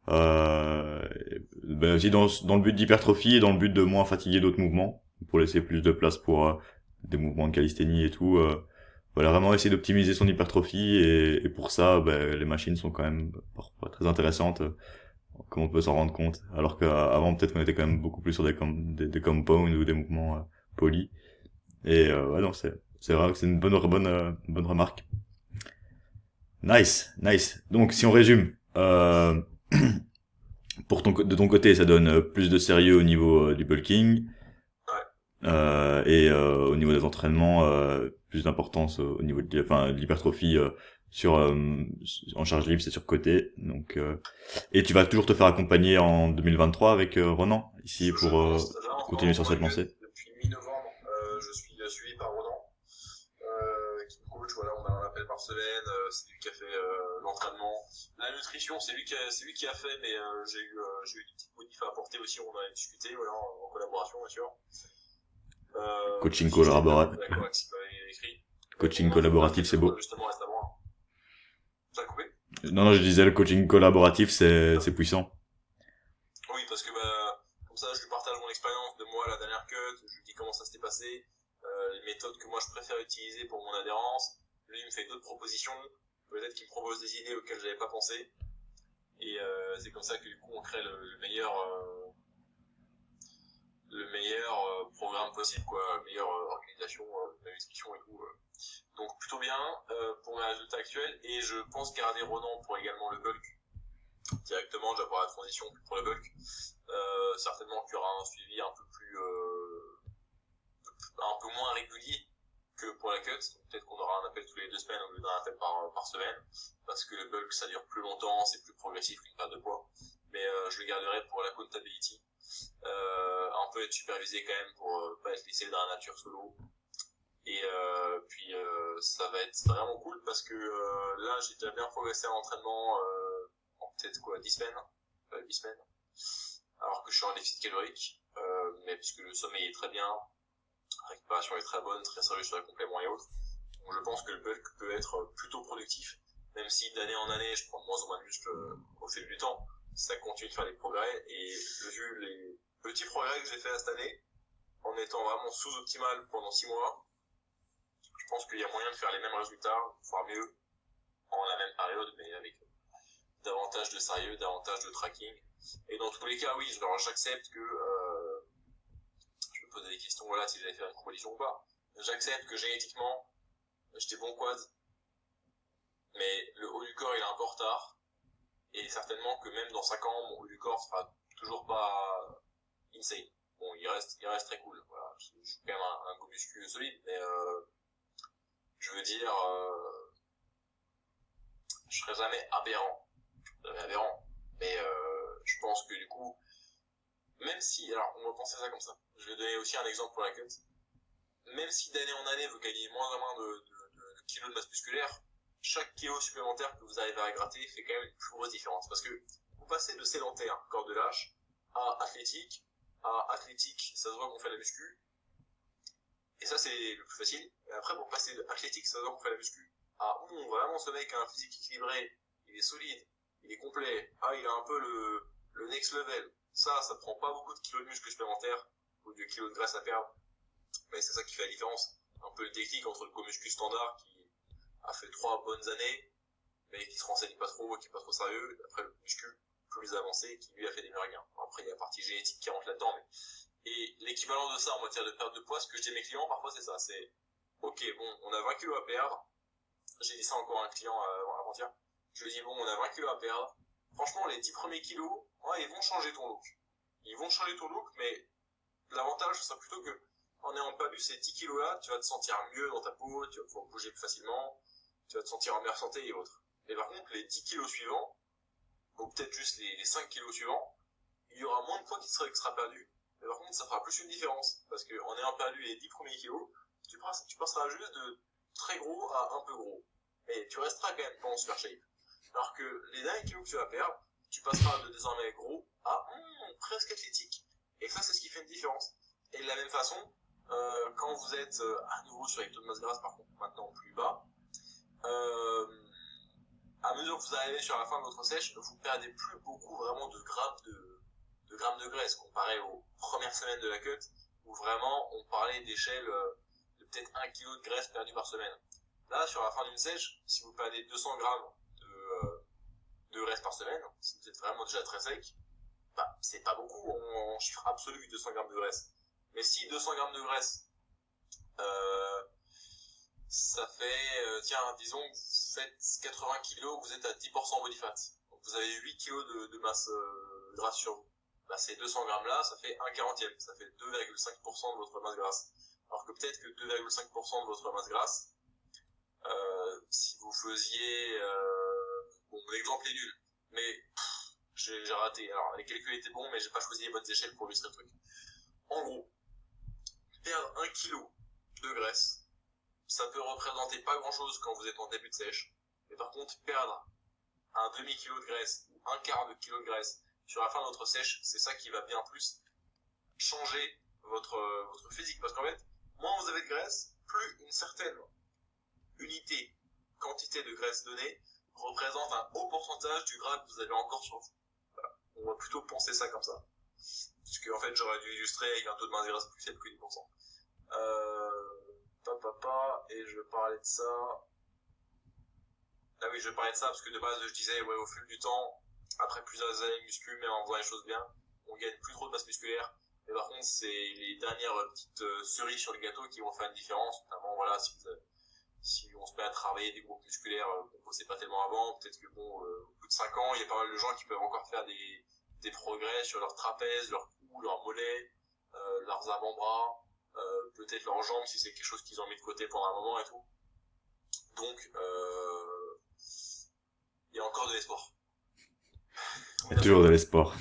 Aussi dans le but d'hypertrophie et dans le but de moins fatiguer d'autres mouvements, pour laisser plus de place pour des mouvements de calisthénie et tout. Voilà, vraiment essayer d'optimiser son hypertrophie et pour ça, les machines sont quand même parfois très intéressantes, comme on peut s'en rendre compte. Alors qu'avant, peut-être qu'on était quand même beaucoup plus sur des compounds ou des mouvements polis. Et ouais, non, c'est vrai que c'est une bonne remarque. Nice. Donc, si on résume, de ton côté, ça donne plus de sérieux au niveau du bulking, et au niveau des entraînements, plus d'importance au niveau de l'hypertrophie en charge libre, c'est surcoté. Donc, et tu vas toujours te faire accompagner en 2023 avec Ronan ici pour continuer sur cette lancée. Depuis mi-novembre, je suis suivi par Ronan, qui me coach. Voilà, on a un appel par semaine. C'est lui qui a fait l'entraînement, la nutrition. C'est lui qui a fait, mais j'ai eu des petites modifs à apporter aussi. On en a discuté, voilà, en collaboration, bien sûr. Coaching collaboratif. D'accord avec ce qu'il m'avait écrit. Coaching collaboratif, c'est beau. Justement, reste à voir. Ça a coupé? Non, je disais le coaching collaboratif, c'est puissant. Oui, parce que comme ça, je lui partage mon expérience de moi, la dernière cut, je lui dis comment ça s'était passé, les méthodes que moi je préfère utiliser pour mon adhérence. Lui, il me fait d'autres propositions, peut-être qu'il me propose des idées auxquelles j'avais pas pensé. Et c'est comme ça que du coup, on crée le meilleur programme possible, quoi, la meilleure organisation, la nutrition et tout. Donc plutôt bien pour mes résultats actuels, et je pense garder Ronan pour également le bulk directement, déjà pour la transition, puis pour le bulk. Certainement qu'il y aura un suivi un peu moins régulier que pour la cut. Peut-être qu'on aura un appel tous les 2 semaines au lieu d'un appel par semaine, parce que le bulk ça dure plus longtemps, c'est plus progressif qu'une perte de poids. Mais je le garderai pour la accountability, Un peu être supervisé quand même pour pas être laissé dans la nature solo. Et puis ça va être vraiment cool parce que là j'ai déjà bien progressé à l'entraînement en peut-être 10 semaines, 8 semaines, alors que je suis en déficit calorique, mais puisque le sommeil est très bien, la récupération est très bonne, très sérieux sur les compléments et autres. Donc je pense que le bulk peut être plutôt productif, même si d'année en année je prends de moins en moins de muscles au fil du temps, ça continue de faire des progrès, et vu les petits progrès que j'ai fait cette année, en étant vraiment sous-optimal pendant 6 mois, je pense qu'il y a moyen de faire les mêmes résultats, voire mieux, en la même période, mais avec davantage de sérieux, davantage de tracking. Et dans tous les cas, oui, j'accepte que je me posais des questions, voilà, si j'allais faire une compétition ou pas. J'accepte que génétiquement, j'étais bon quad, mais le haut du corps, il est un peu en retard. Et certainement que même dans 5 ans, mon haut du corps sera toujours pas insane. Bon, il reste très cool. Voilà, je suis quand même un go muscu solide, mais je veux dire, je serai jamais aberrant. Mais je pense que du coup, même si, alors on va penser à ça comme ça, je vais donner aussi un exemple pour la cut, même si d'année en année vous gagnez moins en moins de kilos de masse musculaire, chaque kilo supplémentaire que vous arrivez à gratter fait quand même une plus grosse différence, parce que vous passez de sédentaire, corps de lâche, à athlétique, ça se voit qu'on fait la muscu, et ça c'est le plus facile, et après pour passer de athlétique, ça se voit qu'on fait la muscu, à vraiment ce mec a un physique équilibré, il est solide, il est complet, il a un peu le next level, ça prend pas beaucoup de kilos de muscles supplémentaires, ou de kilos de graisse à perdre, mais c'est ça qui fait la différence, un peu le déclic entre le co-muscu standard qui a fait 3 bonnes années, mais qui se renseigne pas trop, qui est pas trop sérieux, après le muscu plus avancé, qui lui a fait des meilleurs gains. Après il y a la partie génétique qui rentre là-dedans, mais... Et l'équivalent de ça en matière de perte de poids, ce que je dis à mes clients parfois c'est ça, c'est ok, bon, on a 20 kilos à perdre, j'ai dit ça encore à un client avant-hier, je lui ai dit bon, on a 20 kilos à perdre, franchement les 10 premiers kilos, ils vont changer ton look. Ils vont changer ton look, mais l'avantage ce sera plutôt que en ayant pas bu ces 10 kilos là, tu vas te sentir mieux dans ta peau, tu vas pouvoir bouger plus facilement, tu vas te sentir en meilleure santé et autres. Et par contre, les 10 kilos suivants, ou peut-être juste les 5 kilos suivants, il y aura moins de poids qui sera perdu. Mais par contre, ça fera plus une différence. Parce qu'en ayant perdu les 10 premiers kilos, tu passeras juste de très gros à un peu gros. Mais tu resteras quand même dans super shape. Alors que les derniers kilos que tu vas perdre, tu passeras de désormais gros à presque athlétique. Et ça, c'est ce qui fait une différence. Et de la même façon, quand vous êtes à nouveau sur les taux de masse grasse, par contre, maintenant plus bas, à mesure que vous arrivez sur la fin de votre sèche, vous perdez plus beaucoup vraiment de grammes de graisse comparé aux premières semaines de la cut, où vraiment on parlait d'échelle de peut-être 1 kg de graisse perdue par semaine. Là, sur la fin d'une sèche, si vous perdez 200 grammes de graisse par semaine, si vous êtes vraiment déjà très sec, c'est pas beaucoup en chiffre absolu 200 grammes de graisse. Mais si 200 grammes de graisse, ça fait, disons, vous faites 80 kg, vous êtes à 10% body fat. Donc vous avez 8 kg de masse grasse sur vous. Ces 200 grammes là, ça fait 1/40, ça fait 2,5% de votre masse grasse. Alors que peut-être que 2,5% de votre masse grasse, si vous faisiez, mon exemple est nul, mais j'ai raté. Alors les calculs étaient bons, mais j'ai pas choisi les bonnes échelles pour illustrer le truc. En gros, perdre 1 kg de graisse, ça peut représenter pas grand chose quand vous êtes en début de sèche. Mais par contre, perdre un demi-kilo de graisse ou un quart de kilo de graisse sur la fin de votre sèche, c'est ça qui va bien plus changer votre physique. Parce qu'en fait, moins vous avez de graisse, plus une certaine quantité de graisse donnée représente un haut pourcentage du gras que vous avez encore sur vous. Voilà. On va plutôt penser ça comme ça. Parce qu'en fait, j'aurais dû illustrer avec un taux de masse grasse plus faible que 10%. Et je parlais de ça. Ah oui, je parlais de ça parce que de base, je disais, au fil du temps, après plusieurs années de muscu, mais en faisant les choses bien, on gagne plus trop de masse musculaire. Mais par contre, c'est les dernières petites cerises sur le gâteau qui vont faire une différence. Notamment, voilà, si on se met à travailler des groupes musculaires qu'on ne bossait pas tellement avant, peut-être que au bout de 5 ans, il y a pas mal de gens qui peuvent encore faire des progrès sur leur trapèze, leur cou, leur mollet, leurs avant-bras, peut-être leurs jambes si c'est quelque chose qu'ils ont mis de côté pendant un moment et tout. Donc, il y a encore de l'espoir. Il y a toujours de l'espoir.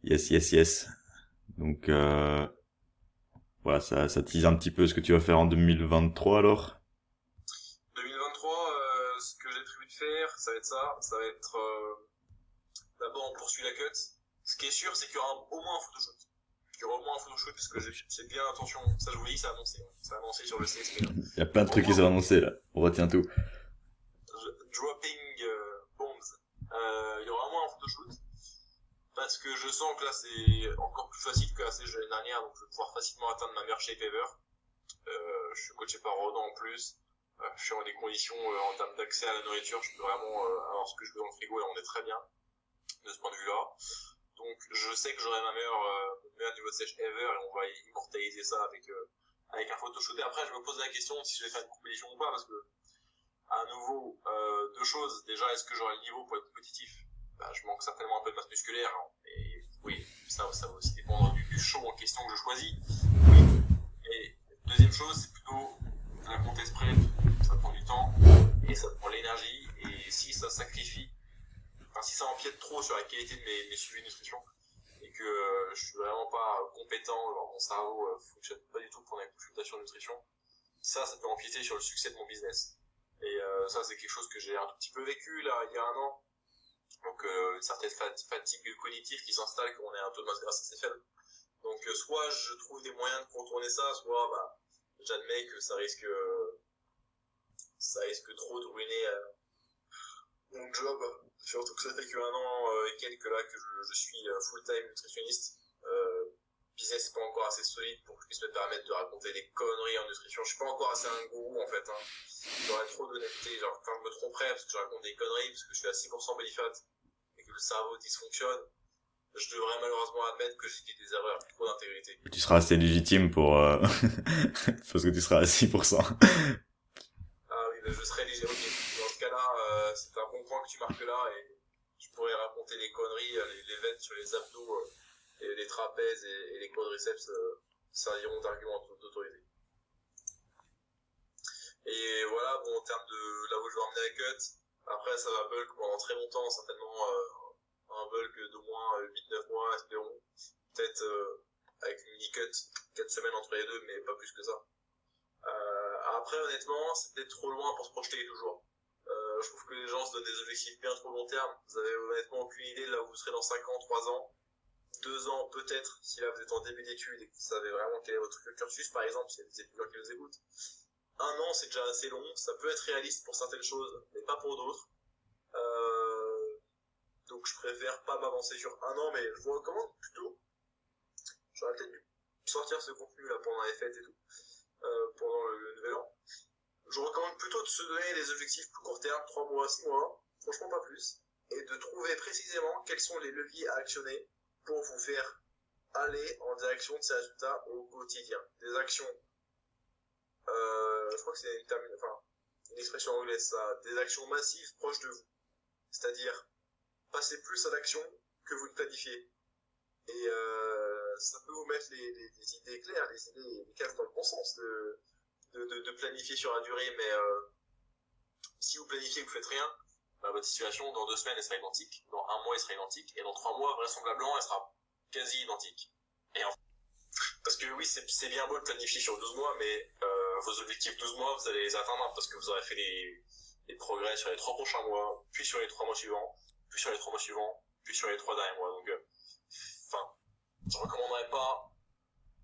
Yes. Donc, voilà, ça tease un petit peu ce que tu vas faire en 2023 alors. 2023, ce que j'ai prévu de faire, ça va être ça. Ça va être d'abord on poursuit la cut. Ce qui est sûr, c'est qu'il y aura au moins un photoshoot. Il y aura au moins un photoshoot parce que c'est bien attention. Ça, je vous dis, c'est annoncé. C'est annoncé sur le CSP. Il y a plein de trucs qui sont annoncés là. On retient tout. Dropping bombs. Il y aura au moins un photoshoot. Parce que je sens que là, c'est encore plus facile que la sèche de l'année dernière. Donc, je vais pouvoir facilement atteindre ma meilleure shape ever. Je suis coaché par Rodan en plus. Je suis dans des conditions en termes d'accès à la nourriture. Je peux vraiment avoir ce que je veux dans le frigo et on est très bien de ce point de vue-là. Donc je sais que j'aurai ma meilleure niveau de sèche ever et on va immortaliser ça avec un photoshooter. Après je me pose la question si je vais faire une compétition ou pas parce que à nouveau deux choses. Déjà est-ce que j'aurai le niveau pour être compétitif? Je manque certainement un peu de masse musculaire et oui ça va aussi dépendre du show en question que je choisis. Oui. Et deuxième chose c'est plutôt la contest prep, ça prend du temps et ça prend l'énergie et si ça sacrifie si ça empiète trop sur la qualité de mes suivis de nutrition et que je suis vraiment pas compétent, genre mon cerveau fonctionne pas du tout pour une consultation de nutrition, ça peut empiéter sur le succès de mon business. Et ça c'est quelque chose que j'ai un tout petit peu vécu là il y a un an. Donc une certaine fatigue cognitive qui s'installe quand on est un taux de masse grasse assez faible. Donc soit je trouve des moyens de contourner ça, soit j'admets que ça risque trop de ruiner mon job, surtout que ça fait qu'un an et quelques là que je suis full-time nutritionniste. Business c'est pas encore assez solide pour que je puisse me permettre de raconter des conneries en nutrition. Je suis pas encore assez un gourou en fait. J'aurais trop d'honnêteté. Genre quand je me tromperais parce que je raconte des conneries, parce que je suis à 6% belly fat et que le cerveau dysfonctionne, je devrais malheureusement admettre que j'ai dit des erreurs, trop d'intégrité. Tu seras assez légitime pour parce que tu seras à 6%. Ah oui, je serais léger. Ok. Dans ce cas-là, c'est un bon point que tu marques là et je pourrais raconter des conneries, les veines sur les abdos et les trapèzes et les quadriceps serviront d'argument d'autorité. Et voilà, bon, en termes de là où je vais emmener la cut, après ça va bulk pendant très longtemps, certainement un bulk d'au moins 8-9 mois, espérons. Peut-être avec une mini-cut, 4 semaines entre les deux, mais pas plus que ça. Après, honnêtement, c'est peut-être trop loin pour se projeter toujours. Je trouve que les gens se donnent des objectifs bien trop long terme. Vous avez honnêtement aucune idée de là où vous serez dans 5 ans, 3 ans, 2 ans peut-être, si là vous êtes en début d'études et que vous savez vraiment quel est votre cursus, par exemple, si il y a des étudiants qui nous écoutent. 1 an, c'est déjà assez long. Ça peut être réaliste pour certaines choses, mais pas pour d'autres. Donc je préfère pas m'avancer sur 1 an, mais je vous recommande plutôt. J'aurais peut-être dû sortir ce contenu là pendant les fêtes et tout, pendant le nouvel an. Je recommande plutôt de se donner des objectifs plus court terme, 3 mois, 6 mois, franchement pas plus, et de trouver précisément quels sont les leviers à actionner pour vous faire aller en direction de ces résultats au quotidien. Des actions, je crois que c'est une expression anglaise, ça, des actions massives proches de vous. C'est-à-dire, passer plus à l'action que vous ne planifiez. Et ça peut vous mettre des idées claires, des idées, des cases dans le bon sens de planifier sur la durée, mais si vous planifiez et que vous faites rien, votre situation dans 2 semaines elle sera identique, dans 1 mois elle sera identique, et dans 3 mois vraisemblablement elle sera quasi identique. Parce que oui, c'est bien beau de planifier sur 12 mois, mais vos objectifs 12 mois, vous allez les atteindre parce que vous aurez fait des progrès sur les 3 prochains mois, puis sur les 3 mois suivants, puis sur les 3 mois suivants, puis sur les 3 derniers mois. Donc, je recommanderais pas,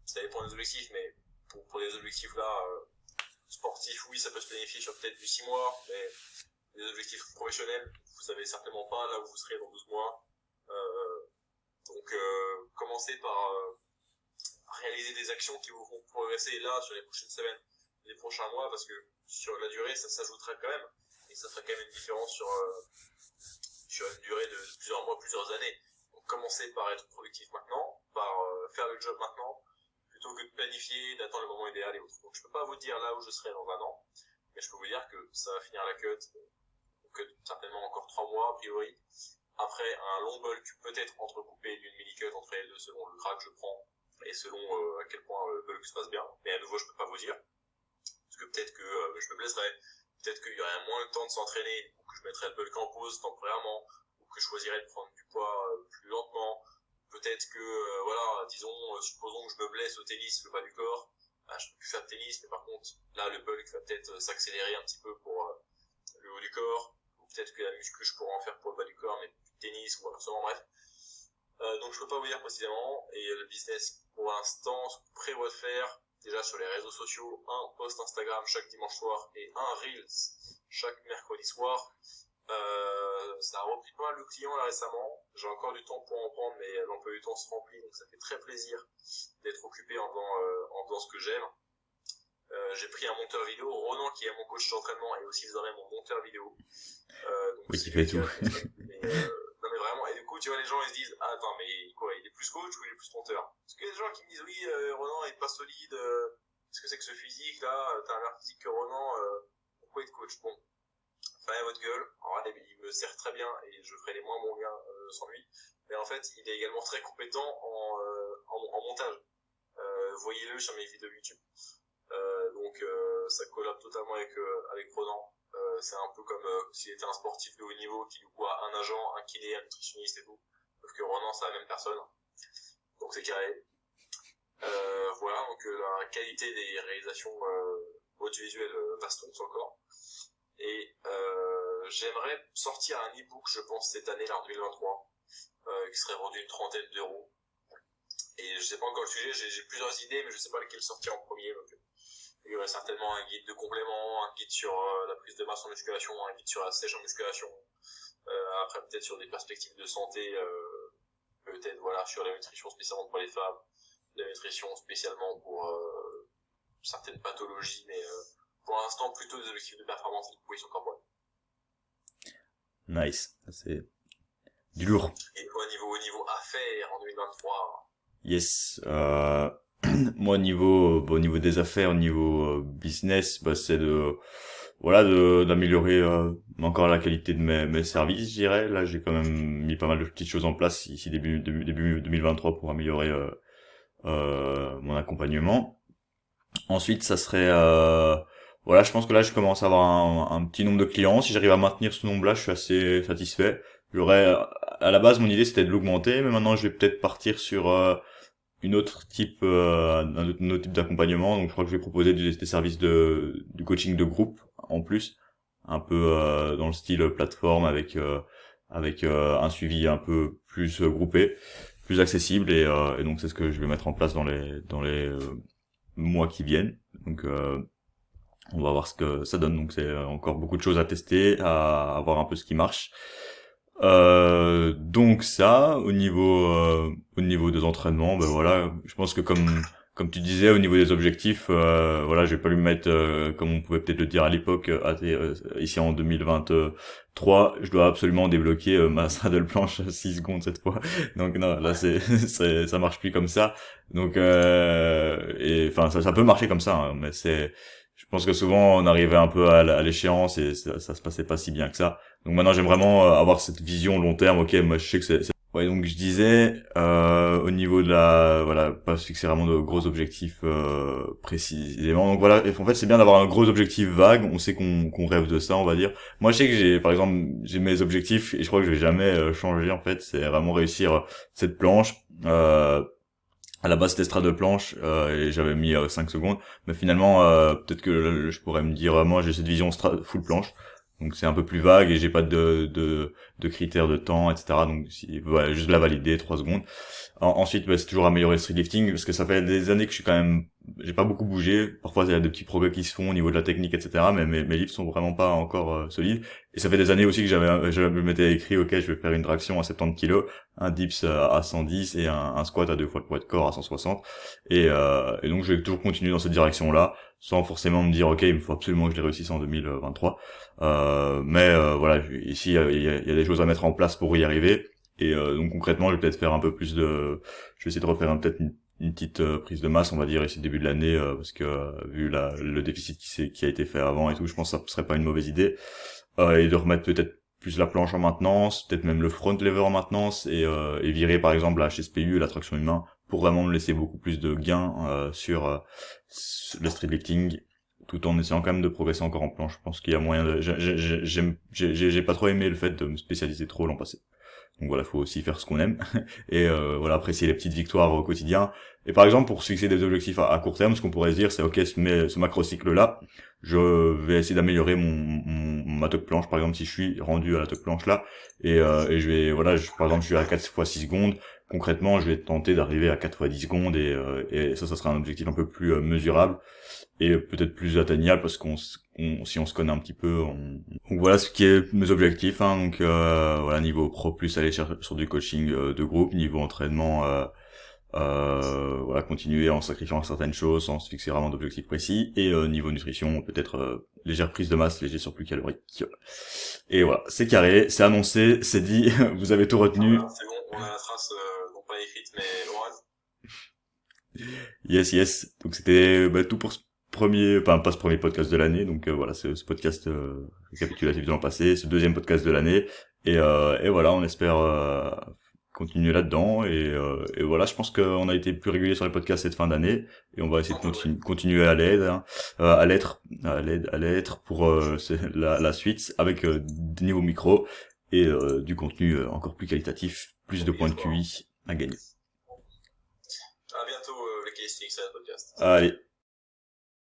ça dépend des objectifs, mais pour des objectifs là, sportifs, oui, ça peut se planifier sur peut-être du 6 mois, mais des objectifs professionnels, vous savez certainement pas là où vous serez dans 12 mois. Donc, commencez par réaliser des actions qui vous font progresser là sur les prochaines semaines, les prochains mois, parce que sur la durée, ça s'ajouterait quand même, et ça ferait quand même une différence sur une durée de plusieurs mois, plusieurs années. Donc, commencez par être productif maintenant, par faire le job maintenant, plutôt que de planifier, d'attendre le moment idéal et autres. Donc, je peux pas vous dire là où je serai dans 1 an, mais je peux vous dire que ça va finir la cut, certainement encore 3 mois a priori. Après, un long bulk peut-être entrecoupé d'une mini-cut entre les deux selon le gras que je prends et selon à quel point le bulk se passe bien. Mais à nouveau, je peux pas vous dire. Parce que peut-être que je me blesserais, peut-être qu'il y aurait moins le temps de s'entraîner, ou que je mettrais le bulk en pause temporairement, ou que je choisirais de prendre du poids plus lentement. peut-être que, voilà, disons, supposons que je me blesse au tennis, le bas du corps, je peux plus faire de tennis, mais par contre, là, le bulk va peut-être s'accélérer un petit peu pour le haut du corps, ou peut-être que la muscu, je pourrais en faire pour le bas du corps, mais plus de tennis, ou inversement, bref. Donc je peux pas vous dire précisément, et le business, pour l'instant, ce qu'on prévoit de faire, déjà sur les réseaux sociaux, un post Instagram chaque dimanche soir, et un Reels chaque mercredi soir. Ça a repris pas mal de clients là récemment. J'ai encore du temps pour en prendre, mais l'emploi du temps se remplit, donc ça fait très plaisir d'être occupé en faisant ce que j'aime. J'ai pris un monteur vidéo, Ronan qui est mon coach d'entraînement et aussi désormais mon monteur vidéo. Donc oui, qui fait tout. Non mais vraiment, et du coup tu vois les gens ils se disent ah attends mais quoi, il est plus coach ou il est plus monteur? Parce qu'il y a des gens qui me disent oui Ronan est pas solide, qu'est-ce que c'est que ce physique là, t'as un meilleur physique que Ronan, pourquoi il te coach? Bon, fermez votre gueule, en vrai il me sert très bien et je ferai les moins bons gains sans lui, mais en fait il est également très compétent en montage, voyez-le sur mes vidéos YouTube. Donc ça collabore totalement avec Ronan. C'est un peu comme s'il était un sportif de haut niveau qui lui voit un agent, un kiné, un nutritionniste et tout. Sauf que Ronan c'est la même personne. Donc c'est carré. Voilà, donc la qualité des réalisations audiovisuelles va se trouver encore. Et j'aimerais sortir un e-book, je pense, cette année là en 2023, qui serait vendu une trentaine d'euros. Et je sais pas encore le sujet, j'ai plusieurs idées, mais je sais pas lequel sortir en premier. Donc, il y aurait certainement un guide de complément, un guide sur la prise de masse en musculation, un guide sur la sèche en musculation. Après peut-être sur des perspectives de santé, peut-être voilà sur la nutrition spécialement pour les femmes, la nutrition spécialement pour certaines pathologies, mais pour l'instant plutôt des objectifs de performance et de position corporelle. Nice, c'est du lourd. Et au niveau affaires en 2023. Yes. Moi, au niveau des affaires, au niveau business, c'est d'améliorer encore la qualité de mes services, je dirais. Là, j'ai quand même mis pas mal de petites choses en place ici début 2023 pour améliorer mon accompagnement. Ensuite, ça serait je pense que là, je commence à avoir un petit nombre de clients. Si j'arrive à maintenir ce nombre-là, je suis assez satisfait. À la base, mon idée c'était de l'augmenter, mais maintenant je vais peut-être partir sur un autre type d'accompagnement. Donc je crois que je vais proposer des services du coaching de groupe en plus, un peu dans le style plateforme avec un suivi un peu plus groupé, plus accessible, et donc c'est ce que je vais mettre en place dans les mois qui viennent. Donc on va voir ce que ça donne. Donc c'est encore beaucoup de choses à tester, à voir un peu ce qui marche. Donc ça, au niveau des entraînements, je pense que comme tu disais, au niveau des objectifs, je vais pas lui mettre, comme on pouvait peut-être le dire à l'époque, ici en 2023, je dois absolument débloquer ma saddle planche à 6 secondes cette fois. Donc non, là ça marche plus comme ça. Donc ça peut marcher comme ça, hein, mais je pense que souvent on arrivait un peu à l'échéance et ça se passait pas si bien que ça. Donc maintenant j'aime vraiment avoir cette vision long terme. Ok, moi je sais que c'est... Ouais, donc je disais au niveau de pas se fixer vraiment de gros objectifs précisément. Donc voilà, en fait c'est bien d'avoir un gros objectif vague. On sait qu'on rêve de ça, on va dire. Moi je sais que j'ai mes objectifs et je crois que je vais jamais changer en fait. C'est vraiment réussir cette planche. À la base c'était strade de planche et j'avais mis 5 secondes, mais finalement peut-être que je pourrais me dire moi j'ai cette vision full planche, donc c'est un peu plus vague et j'ai pas de critères de temps, etc. Donc juste la valider 3 secondes. Ensuite c'est toujours améliorer le street lifting parce que ça fait des années que j'ai pas beaucoup bougé. Parfois il y a des petits progrès qui se font au niveau de la technique, etc. Mais mes lifts sont vraiment pas encore solides. Et ça fait des années aussi que je m'étais écrit ok je vais faire une traction à 70 kg, un dips à 110 et un squat à 2 fois le poids de corps à 160. Et donc je vais toujours continuer dans cette direction là, sans forcément me dire ok il me faut absolument que je les réussisse en 2023. Ici il y a des choses à mettre en place pour y arriver. Et donc concrètement je vais peut-être faire un peu plus je vais essayer de refaire peut-être une petite prise de masse on va dire ici début de l'année parce que vu le déficit qui a été fait avant et tout, je pense que ça serait pas une mauvaise idée, et de remettre peut-être plus la planche en maintenance, peut-être même le front lever en maintenance, et virer par exemple la HSPU, la traction humain, pour vraiment me laisser beaucoup plus de gains sur le street lifting, tout en essayant quand même de progresser encore en planche. Je pense qu'il y a moyen j'ai pas trop aimé le fait de me spécialiser trop l'an passé. Donc voilà, faut aussi faire ce qu'on aime et voilà, apprécier les petites victoires au quotidien. Et par exemple, pour se fixer des objectifs à court terme, ce qu'on pourrait se dire, c'est ok, ce macro-cycle-là, je vais essayer d'améliorer ma toque planche, par exemple, si je suis rendu à la toque planche là, et je vais, voilà, par exemple, je suis à 4 fois 6 secondes, concrètement, je vais tenter d'arriver à 4 fois 10 secondes, et ça sera un objectif un peu plus mesurable, et peut-être plus atteignable, parce si on se connaît un petit peu, donc voilà ce qui est mes objectifs, hein, donc voilà, niveau pro, plus aller sur du coaching de groupe, niveau entraînement, voilà, continuer en sacrifiant certaines choses sans se fixer vraiment d'objectifs précis, et niveau nutrition, peut-être légère prise de masse, léger surplus calorique. Et voilà, c'est carré, c'est annoncé, c'est dit, vous avez tout retenu. Voilà, c'est bon, on a la trace, non pas écrite, mais orale. Yes. Donc c'était tout pour ce premier, enfin pas ce premier podcast de l'année, donc voilà, ce podcast récapitulatif de l'an passé, ce deuxième podcast de l'année, et voilà, on espère continuer là-dedans, et voilà, je pense qu'on a été plus régulier sur les podcasts cette fin d'année, et on va essayer de continuer à l'aide, hein, à l'être pour la suite, avec des nouveaux micros et du contenu encore plus qualitatif, plus de points de QI à gagner. À bientôt, les calisthenics, c'est un podcast. Allez.